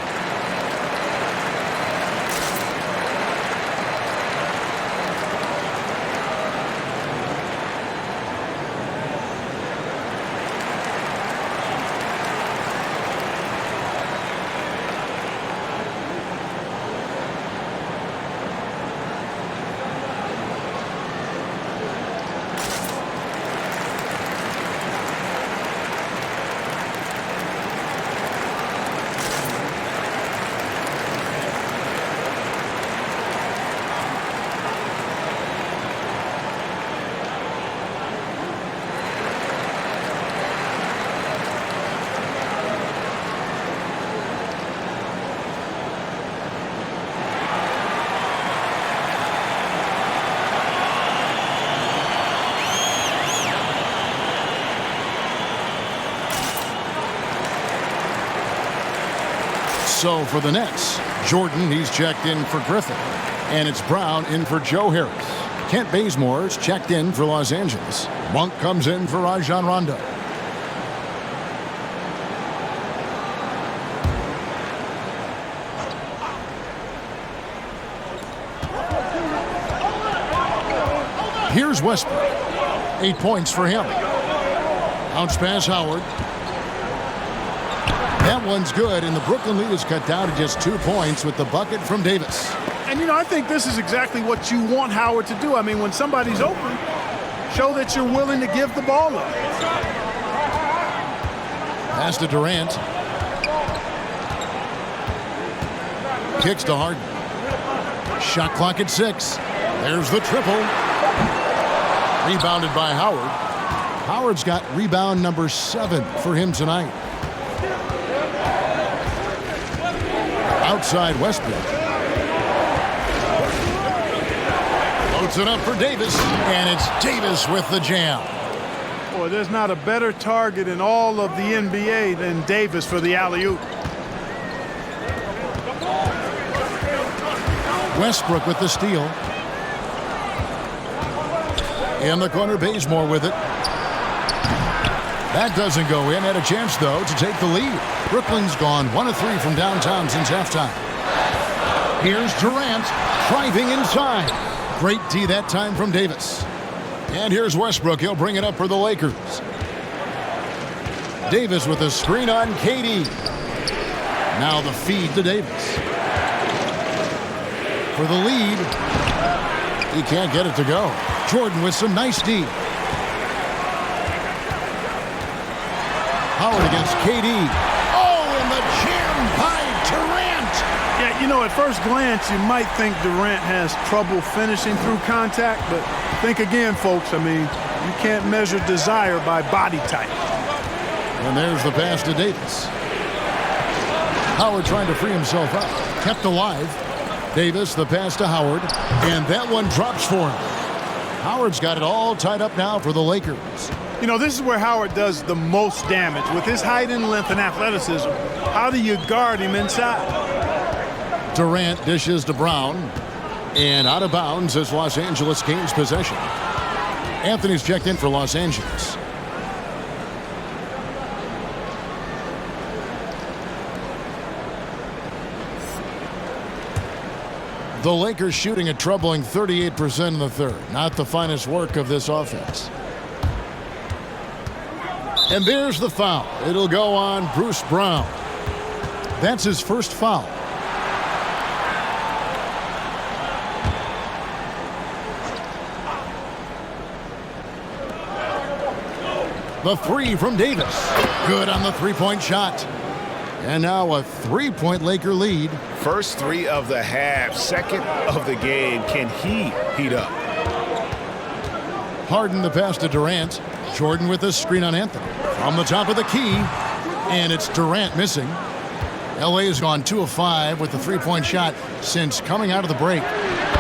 So for the Nets, Jordan, he's checked in for Griffin. And it's Brown in for Joe Harris. Kent Bazemore's checked in for Los Angeles. Monk comes in for Rajon Rondo. Here's Westbrook. 8 points for him. Bounce pass Howard. That one's good, and the Brooklyn lead is cut down to just 2 points with the bucket from Davis. And, I think this is exactly what you want Howard to do. I mean, when somebody's open, show that you're willing to give the ball up. Pass to Durant. Kicks to Harden. Shot clock at 6. There's the triple. Rebounded by Howard. Howard's got rebound number 7 for him tonight. Outside Westbrook. Loads it up for Davis, and it's Davis with the jam. Boy, there's not a better target in all of the NBA than Davis for the alley-oop. Westbrook with the steal. In the corner, Bazemore with it. That doesn't go in. Had a chance, though, to take the lead. Brooklyn's gone 1 of 3 from downtown since halftime. Here's Durant driving inside. Great D that time from Davis. And here's Westbrook. He'll bring it up for the Lakers. Davis with a screen on KD. Now the feed to Davis. For the lead. He can't get it to go. Jordan with some nice D. Howard against KD. Oh, and the jam by Durant. Yeah, at first glance, you might think Durant has trouble finishing through contact, but think again, folks. I mean, you can't measure desire by body type. And there's the pass to Davis. Howard trying to free himself up. Kept alive. Davis, the pass to Howard. And that one drops for him. Howard's got it all tied up now for the Lakers. This is where Howard does the most damage. With his height and length and athleticism, how do you guard him inside? Durant dishes to Brown. And out of bounds as Los Angeles gains possession. Anthony's checked in for Los Angeles. The Lakers shooting a troubling 38% in the third. Not the finest work of this offense. And there's the foul. It'll go on Bruce Brown. That's his first foul. The three from Davis. Good on the three-point shot. And now a 3-point Laker lead. First 3 of the half, second of the game. Can he heat up? Harden the pass to Durant. Jordan with a screen on Anthony. From the top of the key. And it's Durant missing. LA has gone 2 of 5 with the 3-point shot since coming out of the break.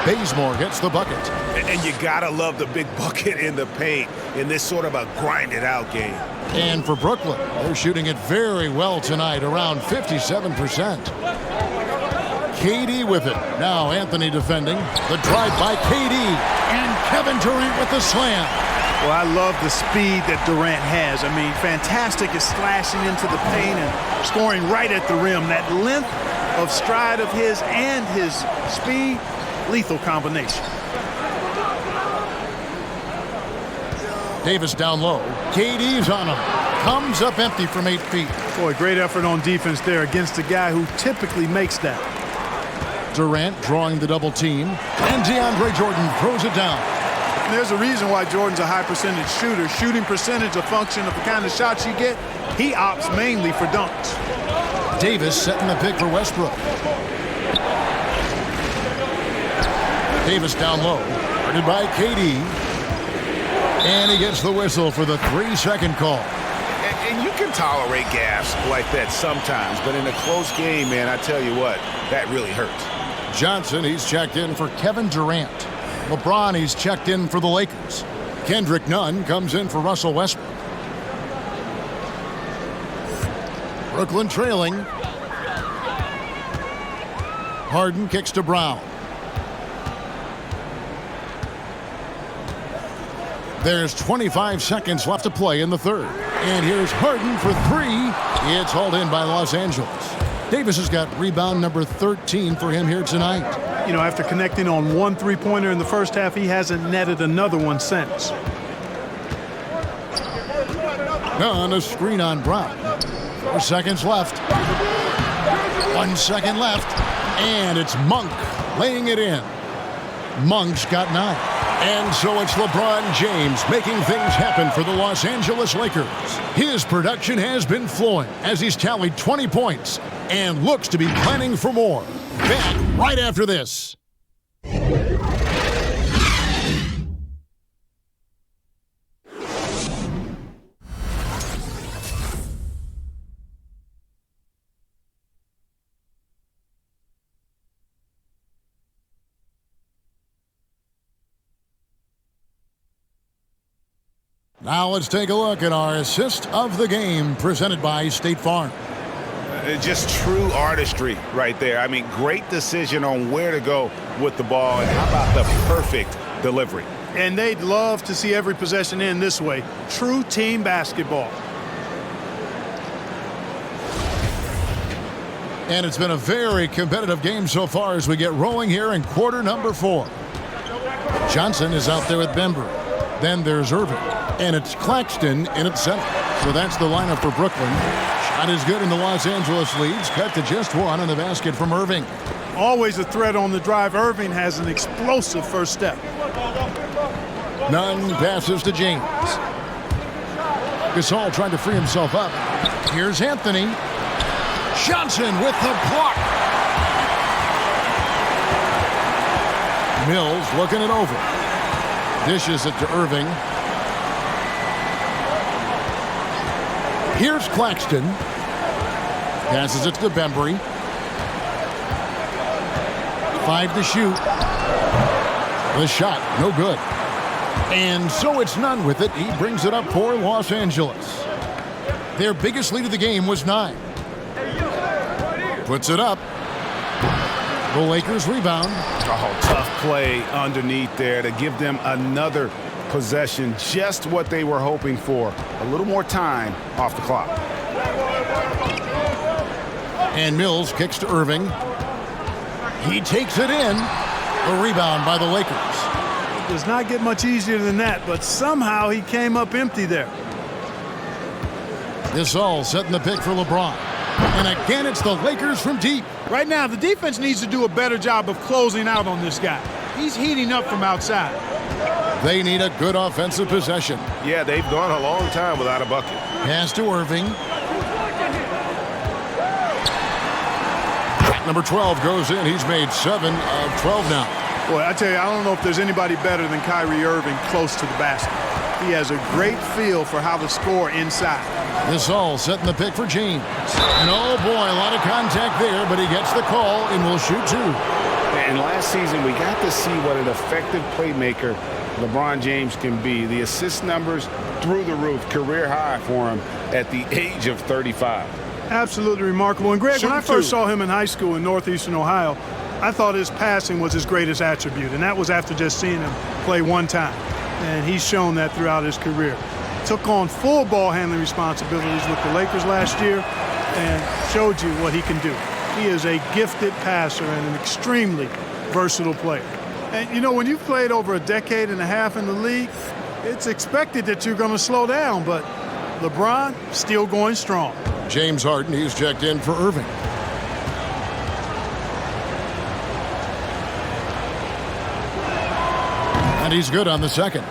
Bazemore gets the bucket. And you gotta love the big bucket in the paint in this sort of a grinded-out game. And for Brooklyn, they're shooting it very well tonight, around 57%. KD with it. Now Anthony defending. The drive by KD. And Kevin Durant with the slam. Well, I love the speed that Durant has. I mean, fantastic at slashing into the paint and scoring right at the rim. That length of stride of his and his speed, lethal combination. Davis down low. KD's on him. Comes up empty from 8 feet. Boy, great effort on defense there against a guy who typically makes that. Durant drawing the double team. And DeAndre Jordan throws it down. And there's a reason why Jordan's a high percentage shooter. Shooting percentage a function of the kind of shots you get. He opts mainly for dunks. Davis setting the pick for Westbrook. Davis down low. Guarded by KD. And he gets the whistle for the 3-second call. And you can tolerate gaffes like that sometimes, but in a close game, man, I tell you what, that really hurts. Johnson, he's checked in for Kevin Durant. LeBron, he's checked in for the Lakers. Kendrick Nunn comes in for Russell Westbrook. Brooklyn trailing. Harden kicks to Brown. There's 25 seconds left to play in the third. And here's Harden for three. It's hauled in by Los Angeles. Davis has got rebound number 13 for him here tonight. You know, after connecting on one three-pointer in the first half, he hasn't netted another one since. On a screen on Brown. 4 seconds left. 1 second left. And it's Monk laying it in. Monk's got 9. And so it's LeBron James making things happen for the Los Angeles Lakers. His production has been flowing as he's tallied 20 points and looks to be planning for more. Back right after this. Now let's take a look at our assist of the game presented by State Farm. Just true artistry right there. I mean, great decision on where to go with the ball, and how about the perfect delivery? And they'd love to see every possession end this way. True team basketball. And it's been a very competitive game so far as we get rolling here in quarter number 4. Johnson is out there with Bembry. Then there's Irving. And it's Claxton in at center. So that's the lineup for Brooklyn. Shot is good, and the Los Angeles leads cut to just 1 on the basket from Irving. Always a threat on the drive. Irving has an explosive first step. Nunn passes to James. Gasol trying to free himself up. Here's Anthony. Johnson with the block. Mills looking it over. Dishes it to Irving. Here's Claxton. Passes it to Bembry. 5 to shoot. The shot, no good. And so it's Nunn with it. He brings it up for Los Angeles. Their biggest lead of the game was 9. Puts it up. The Lakers rebound. Oh, tough play underneath there to give them another possession, just what they were hoping for. A little more time off the clock. And Mills kicks to Irving. He takes it in. A rebound by the Lakers. It does not get much easier than that, but somehow he came up empty there. This all setting the pick for LeBron. And again, it's the Lakers from deep. Right now, the defense needs to do a better job of closing out on this guy. He's heating up from outside. They need a good offensive possession. Yeah, they've gone a long time without a bucket. Pass to Irving. Number 12 goes in. He's made 7 of 12 now. Boy, I tell you, I don't know if there's anybody better than Kyrie Irving close to the basket. He has a great feel for how to score inside. This all setting the pick for James. And oh boy, a lot of contact there, but he gets the call and will shoot 2. And last season, we got to see what an effective playmaker LeBron James can be. The assist numbers through the roof, career high for him at the age of 35. Absolutely remarkable. And Greg, when I first saw him in high school in northeastern Ohio, I thought his passing was his greatest attribute, and that was after just seeing him play one time. And he's shown that throughout his career. Took on full ball handling responsibilities with the Lakers last year and showed you what he can do. He is a gifted passer and an extremely versatile player. And, you know, when you've played over a decade and a half in the league, it's expected that you're going to slow down, but LeBron still going strong. James Harden, he's checked in for Irving. And he's good on the second.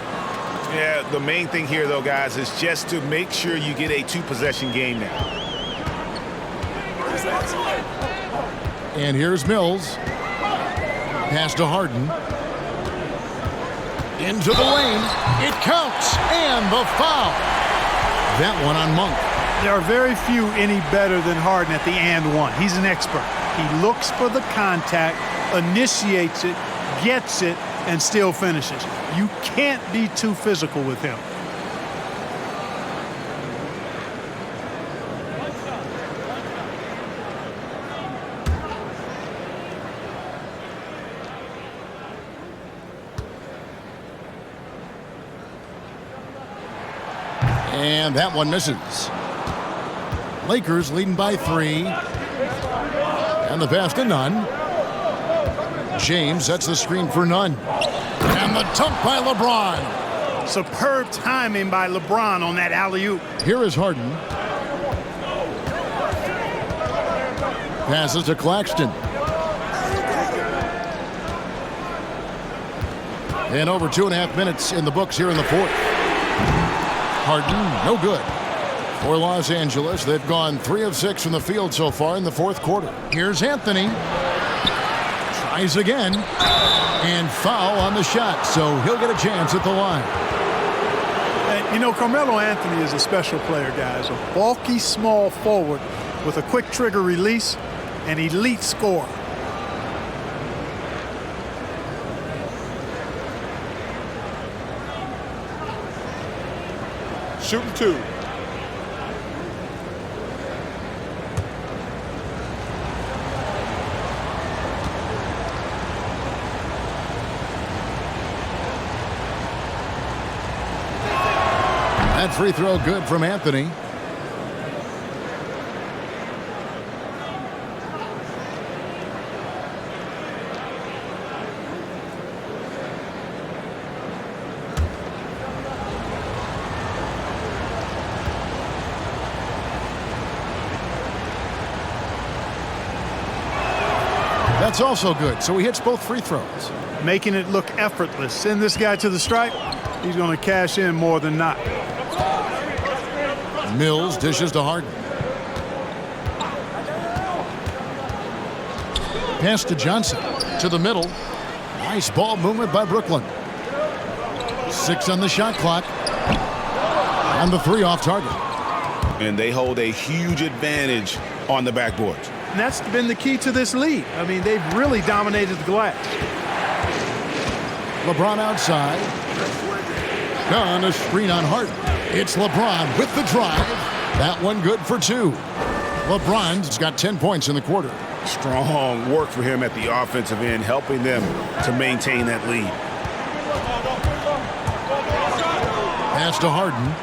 Yeah, the main thing here, though, guys, is just to make sure you get a 2-possession game now. And here's Mills. Pass to Harden. Into the lane. It counts. And the foul. That one on Monk. There are very few any better than Harden at the and one. He's an expert. He looks for the contact, initiates it, gets it, and still finishes. You can't be too physical with him. And that one misses. Lakers leading by 3. And the pass to Nunn. James sets the screen for Nunn. And the dunk by LeBron. Superb timing by LeBron on that alley-oop. Here is Harden. Passes to Claxton. And over 2.5 minutes in the books here in the fourth. Harden, no good. For Los Angeles, they've gone 3 of 6 from the field so far in the fourth quarter. Here's Anthony. Tries again. And foul on the shot, so he'll get a chance at the line. And, you know, Carmelo Anthony is a special player, guys. A bulky, small forward with a quick trigger release, an elite scorer. Shooting 2. That free throw good from Anthony. That's also good, so he hits both free throws. Making it look effortless. Send this guy to the stripe, he's going to cash in more than not. Mills dishes to Harden. Pass to Johnson. To the middle. Nice ball movement by Brooklyn. 6 on the shot clock. And the 3 off target. And they hold a huge advantage on the backboard. And that's been the key to this lead. I mean, they've really dominated the glass. LeBron outside. On a screen on Harden. It's LeBron with the drive. That one good for 2. LeBron's got 10 points in the quarter. Strong work for him at the offensive end, helping them to maintain that lead. Pass to Harden.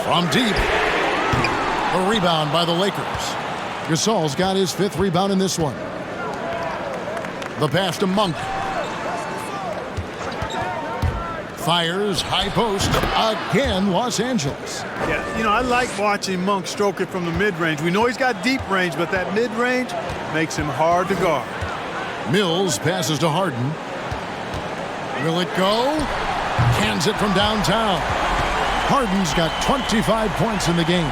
From deep. A rebound by the Lakers. Gasol's got his 5th rebound in this one. The pass to Monk. Fires, high post, again, Los Angeles. Yeah, you know, I like watching Monk stroke it from the mid-range. We know he's got deep range, but that mid-range makes him hard to guard. Mills passes to Harden. Will it go? Cans it from downtown. Harden's got 25 points in the game.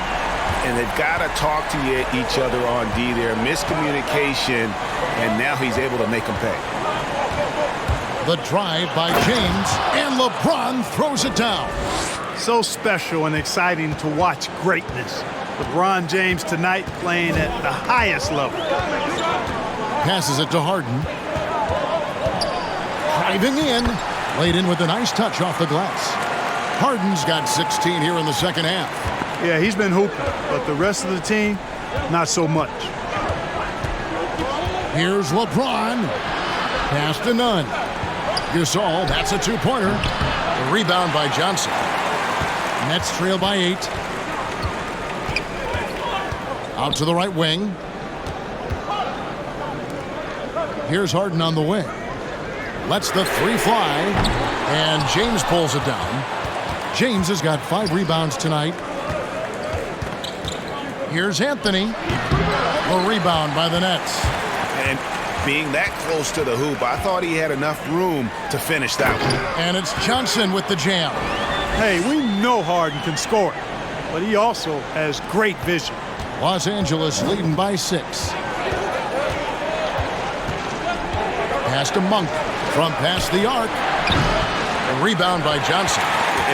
And they've got to talk to each other on D there. Miscommunication, and now he's able to make them pay. The drive by James, and LeBron throws it down. So special and exciting to watch greatness. LeBron James tonight playing at the highest level. Passes it to Harden. Driving in. Laid in with a nice touch off the glass. Harden's got 16 here in the second half. Yeah, he's been hooping, but the rest of the team, not so much. Here's LeBron. Pass to Nunn. Gasol, that's a 2-pointer. A rebound by Johnson. Nets trail by 8. Out to the right wing. Here's Harden on the wing. Lets the 3 fly. And James pulls it down. James has got 5 rebounds tonight. Here's Anthony. A rebound by the Nets. And being that close to the hoop, I thought he had enough room to finish that one. And it's Johnson with the jam. Hey, we know Harden can score, but he also has great vision. Los Angeles leading by 6. Pass to Monk from past the arc. A rebound by Johnson.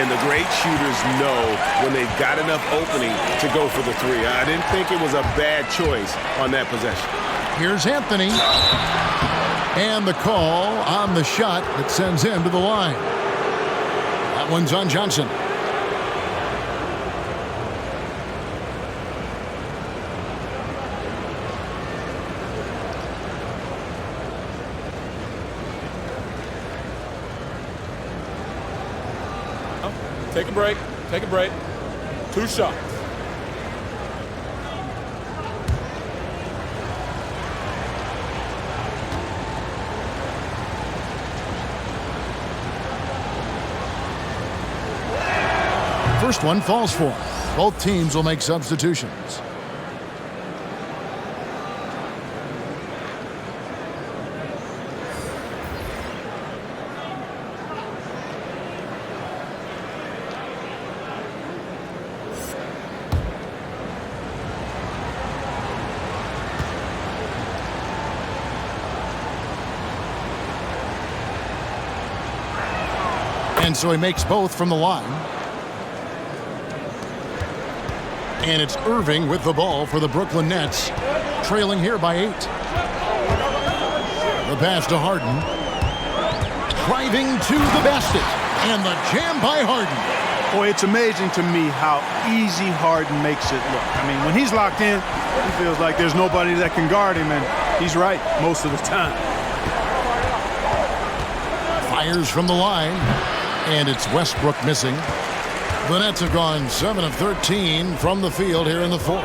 And the great shooters know when they've got enough opening to go for the 3. I didn't think it was a bad choice on that possession. Here's Anthony. And the call on the shot that sends him to the line. That one's on Johnson. Take a break. Take a break. 2 shots. First one falls for him. Both teams will make substitutions. And so he makes both from the line. And it's Irving with the ball for the Brooklyn Nets, trailing here by 8. The pass to Harden. Driving to the basket. And the jam by Harden. Boy, it's amazing to me how easy Harden makes it look. I mean, when he's locked in, he feels like there's nobody that can guard him, and he's right most of the time. Fires from the line. And it's Westbrook missing. The Nets have gone 7 of 13 from the field here in the 4th.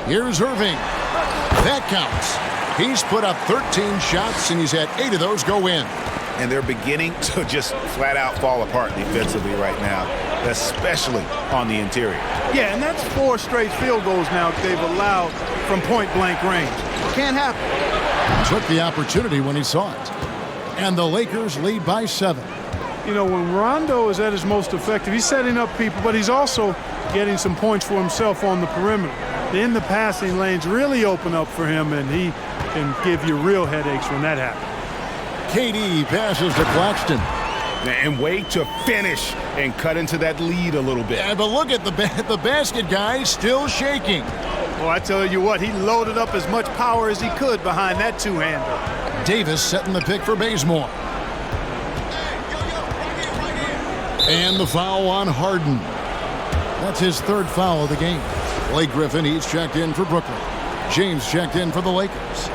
Here's Irving. That counts. He's put up 13 shots, and he's had 8 of those go in. And they're beginning to just flat out fall apart defensively right now, especially on the interior. Yeah, and that's 4 straight field goals now they've allowed from point-blank range. Can't happen. Took the opportunity when he saw it. And the Lakers lead by 7. You know, when Rondo is at his most effective, he's setting up people, but he's also getting some points for himself on the perimeter. Then the passing lanes really open up for him, and he can give you real headaches when that happens. KD passes to Claxton. And wait to finish and cut into that lead a little bit. Yeah, but look at the basket guy still shaking. Well, I tell you what, he loaded up as much power as he could behind that two-hander. Davis setting the pick for Bazemore. And the foul on Harden. That's his 3rd foul of the game. Blake Griffin, he's checked in for Brooklyn. James checked in for the Lakers.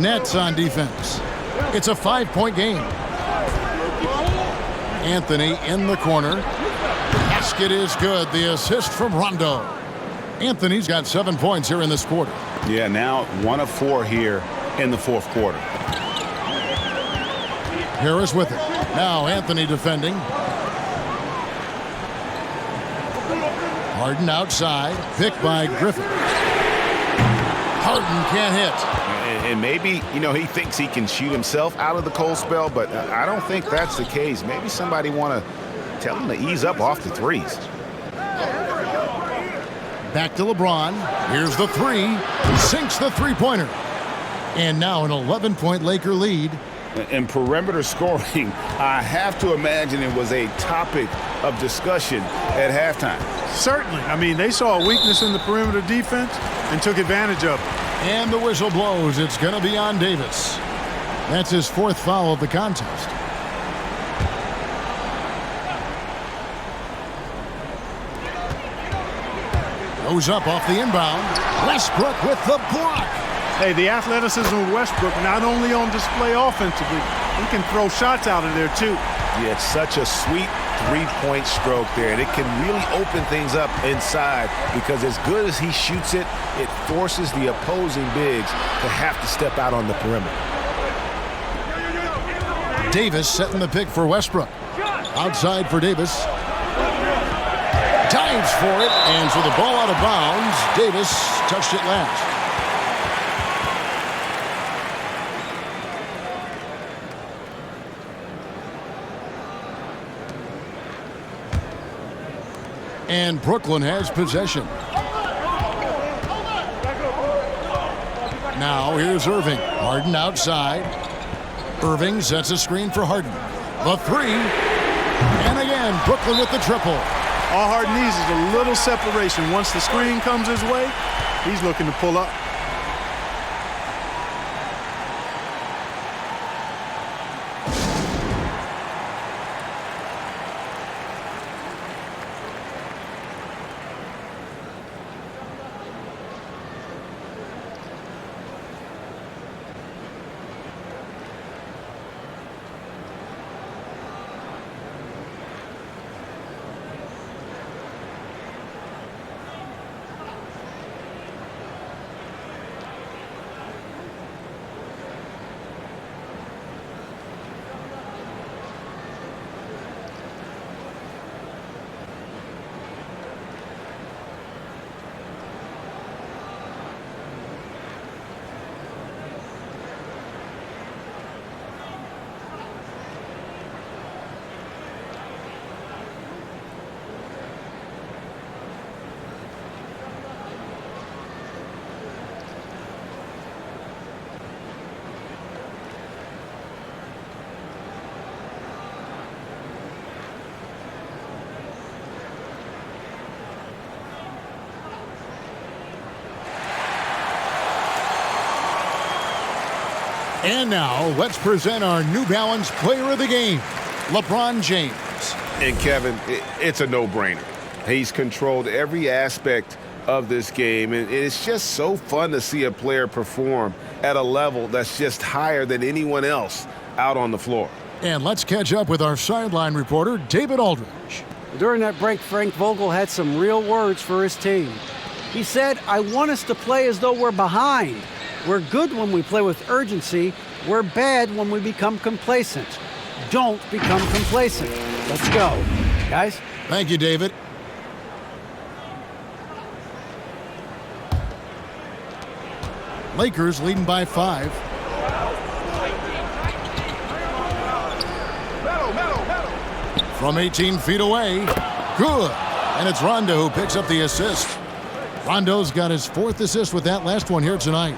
Nets on defense. It's a 5-point game. Anthony in the corner. Basket is good. The assist from Rondo. Anthony's got 7 points here in this quarter. Yeah, now 1 of 4 here in the 4th quarter. Harris with it. Now Anthony defending. Harden outside. Picked by Griffin. Harden can't hit. And maybe, you know, he thinks he can shoot himself out of the cold spell, but I don't think that's the case. Maybe somebody want to tell him to ease up off the threes. Back to LeBron. Here's the 3. Sinks the three-pointer. And now an 11-point Laker lead. And perimeter scoring, I have to imagine it was a topic of discussion at halftime. Certainly. I mean, they saw a weakness in the perimeter defense and took advantage of it. And the whistle blows. It's going to be on Davis. That's his 4th foul of the contest. Goes up off the inbound. Westbrook with the block. Hey, the athleticism of Westbrook not only on display offensively, he can throw shots out of there too. Yeah, it's such a sweet 3-point stroke there, and it can really open things up inside because as good as he shoots it, it forces the opposing bigs to have to step out on the perimeter. Davis setting the pick for Westbrook. Outside for Davis. Dives for it, and so the ball out of bounds. Davis touched it last. And Brooklyn has possession. Now here's Irving. Harden outside. Irving sets a screen for Harden. The 3. And again, Brooklyn with the triple. All Harden needs is a little separation. Once the screen comes his way, he's looking to pull up. And now, let's present our New Balance Player of the Game, LeBron James. And Kevin, it's a no-brainer. He's controlled every aspect of this game, and it's just so fun to see a player perform at a level that's just higher than anyone else out on the floor. And let's catch up with our sideline reporter, David Aldridge. During that break, Frank Vogel had some real words for his team. He said, "I want us to play as though we're behind. We're good when we play with urgency. We're bad when we become complacent. Don't become complacent. Let's go." Guys? Thank you, David. Lakers leading by 5. From 18 feet away. Good. And it's Rondo who picks up the assist. Rondo's got his 4th assist with that last one here tonight.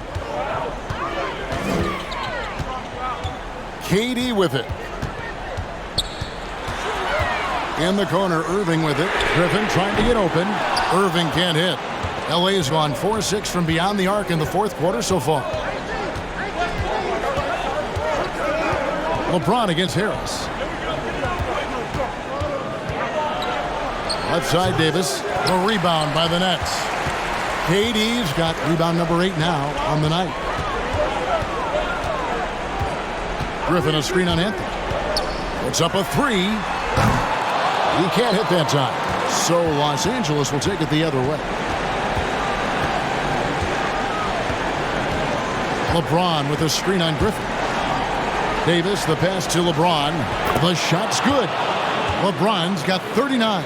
KD with it. In the corner, Irving with it. Griffin trying to get open. Irving can't hit. LA has gone 4-6 from beyond the arc in the 4th quarter so far. LeBron against Harris. Left side, Davis. A rebound by the Nets. KD's got rebound number 8 now on the night. Griffin a screen on Anthony. Puts up a 3. He can't hit that time. So Los Angeles will take it the other way. LeBron with a screen on Griffin. Davis, the pass to LeBron. The shot's good. LeBron's got 39.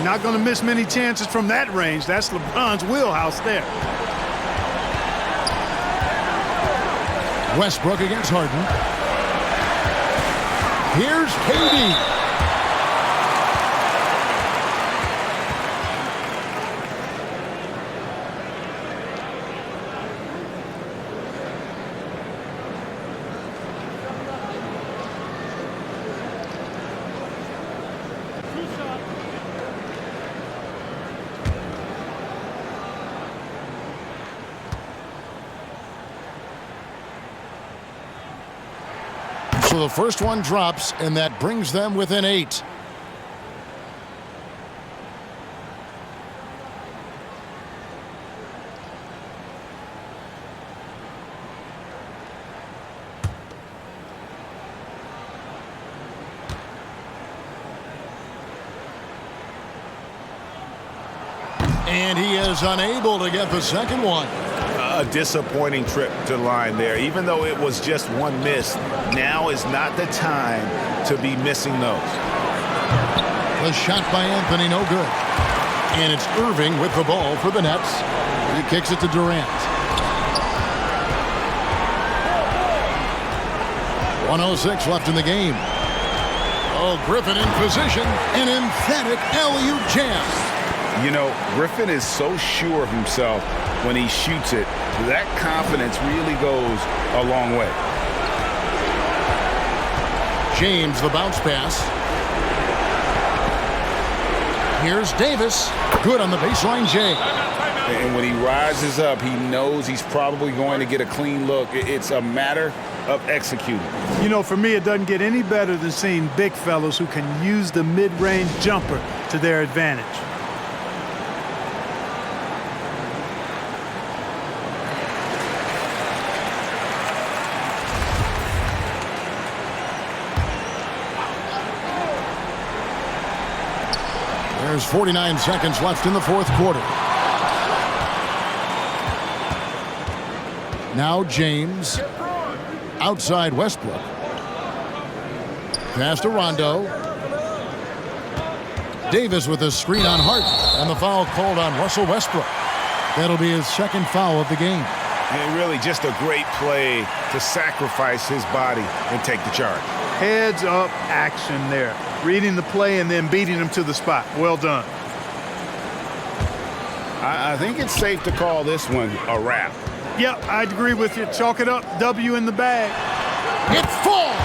Not going to miss many chances from that range. That's LeBron's wheelhouse there. Westbrook against Harden. Here's KD. So the first one drops, and that brings them within 8. And he is unable to get the second one. A disappointing trip to the line there. Even though it was just one miss, now is not the time to be missing those. The shot by Anthony, no good. And it's Irving with the ball for the Nets. He kicks it to Durant. 1:06 left in the game. Oh, Griffin in position. An emphatic alley-oop jam. You know, Griffin is so sure of himself when he shoots it. That confidence really goes a long way. James, the bounce pass. Here's Davis. Good on the baseline, Jay. And when he rises up, he knows he's probably going to get a clean look. It's a matter of executing. You know, for me, it doesn't get any better than seeing big fellows who can use the mid-range jumper to their advantage. There's 49 seconds left in the 4th quarter. Now James. Outside Westbrook. Pass to Rondo. Davis with a screen on Harden. And the foul called on Russell Westbrook. That'll be his 2nd foul of the game. And really just a great play to sacrifice his body and take the charge. Heads up action there. Reading the play and then beating him to the spot. Well done. I think it's safe to call this one a wrap. Yep, I'd agree with you. Chalk it up. W in the bag. It falls.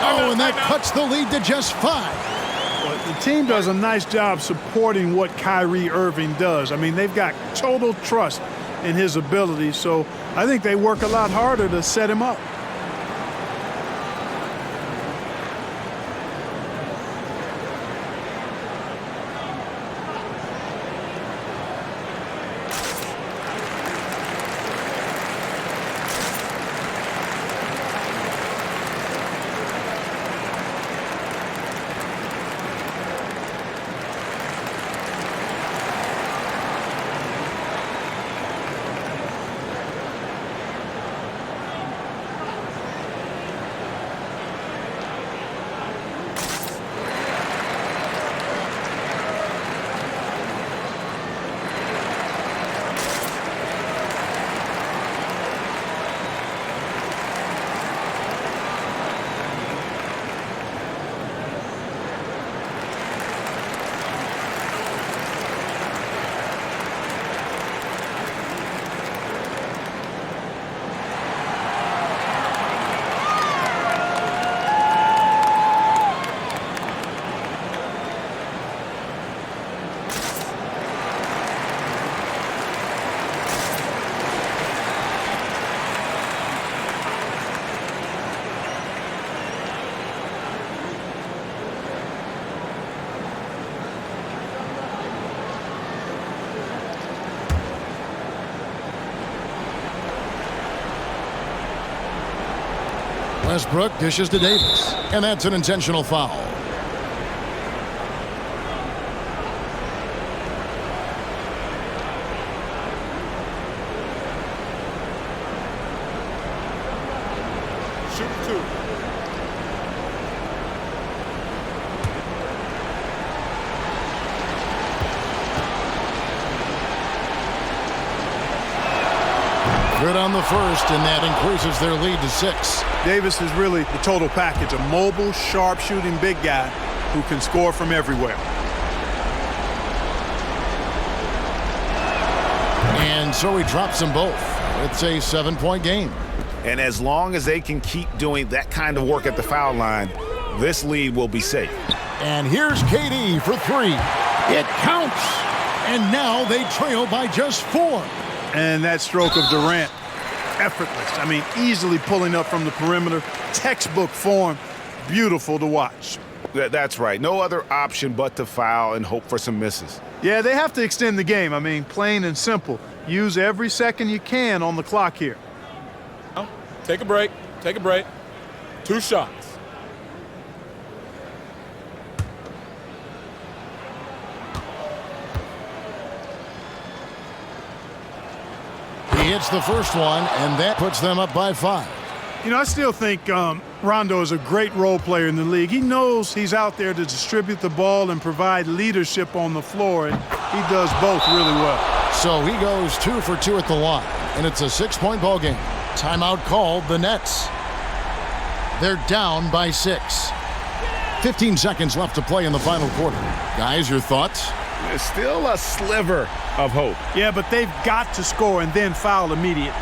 Oh, and that cuts the lead to just 5. The team does a nice job supporting what Kyrie Irving does. I mean, they've got total trust in his ability, so I think they work a lot harder to set him up. Westbrook dishes to Davis, and that's an intentional foul. Shoot 2. Good on the first, and that increases their lead to 6. Davis is really the total package, a mobile, sharp-shooting big guy who can score from everywhere. And so he drops them both. It's a 7-point game. And as long as they can keep doing that kind of work at the foul line, this lead will be safe. And here's KD for 3. It counts. And now they trail by just 4. And that stroke of Durant, effortless. I mean, easily pulling up from the perimeter. Textbook form. Beautiful to watch. That's right. No other option but to foul and hope for some misses. Yeah, they have to extend the game. I mean, plain and simple. Use every second you can on the clock here. Take a break. Take a break. 2 shots. He hits the first one, and that puts them up by 5. You know, I still think Rondo is a great role player in the league. He knows he's out there to distribute the ball and provide leadership on the floor, and he does both really well. So he goes 2 for 2 at the line, and it's a 6-point ball game. Timeout called, the Nets. They're down by 6. 15 seconds left to play in the final quarter. Guys, your thoughts? There's still a sliver of hope. Yeah, but they've got to score and then foul immediately.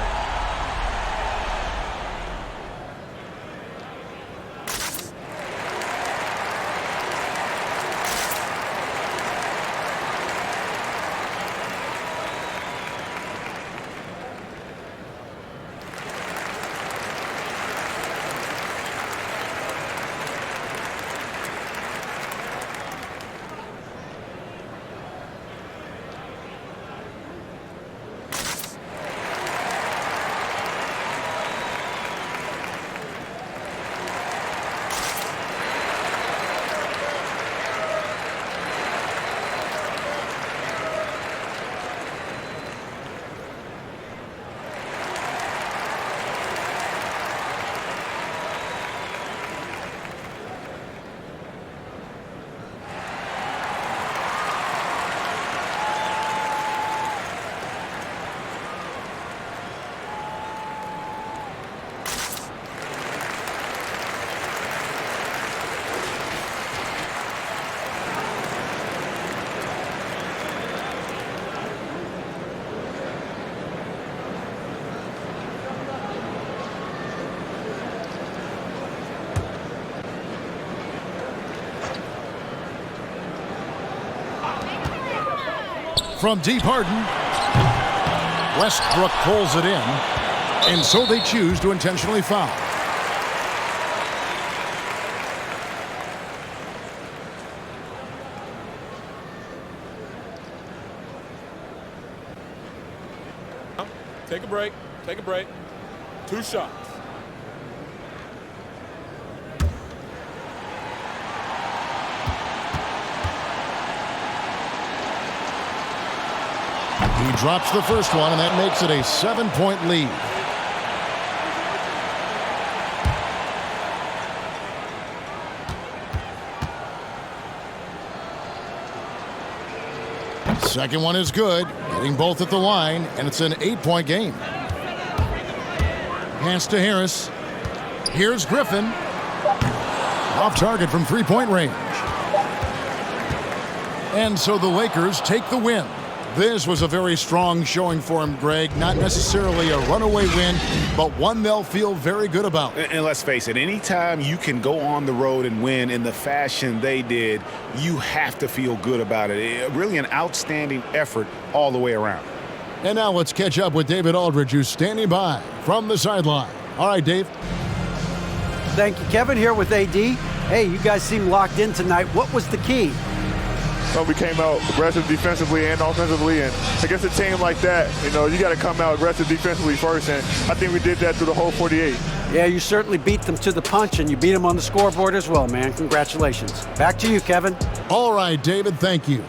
from deep Harden. Westbrook pulls it in, and so they choose to intentionally foul. Take a break. Take a break. 2 shots. He drops the first one, and that makes it a 7-point lead. Second one is good, getting both at the line, and it's an 8-point game. Pass to Harris. Here's Griffin. Off target from 3-point range. And so the Lakers take the win. This was a very strong showing for him, Greg. Not necessarily a runaway win, but one they'll feel very good about. And let's face it, anytime you can go on the road and win in the fashion they did, you have to feel good about it. Really an outstanding effort all the way around. And now let's catch up with David Aldridge, who's standing by from the sideline. All right, Dave. Thank you, Kevin. Here with AD. Hey, you guys seem locked in tonight. What was the key? So we came out aggressive defensively and offensively, and against a team like that, you got to come out aggressive defensively first, and I think we did that through the whole 48. Yeah, you certainly beat them to the punch, and you beat them on the scoreboard as well, man. Congratulations. Back to you, Kevin. All right, David, thank you.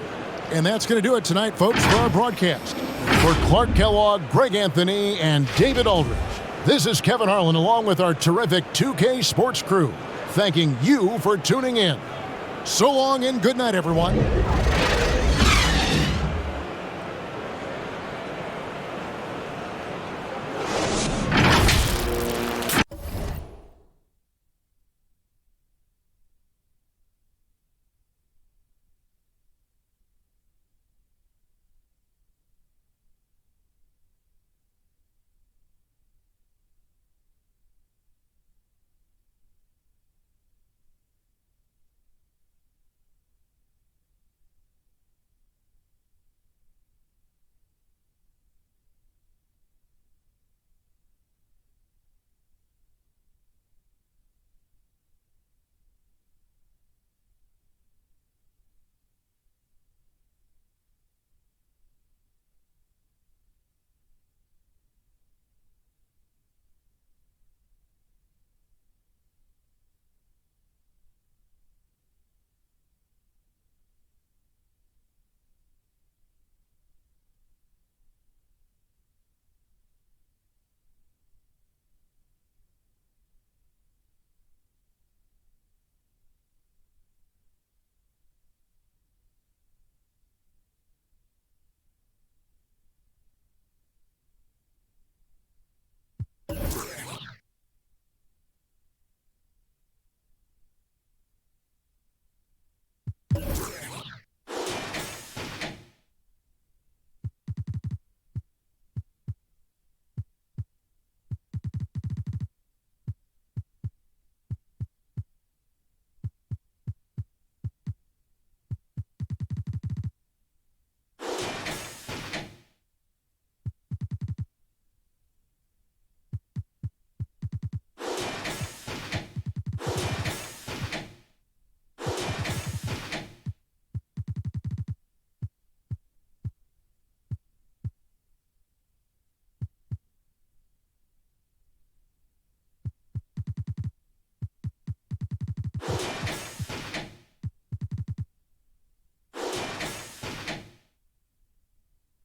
And that's going to do it tonight, folks, for our broadcast. For Clark Kellogg, Greg Anthony, and David Aldridge, this is Kevin Harlan along with our terrific 2K Sports crew, thanking you for tuning in. So long and good night, everyone.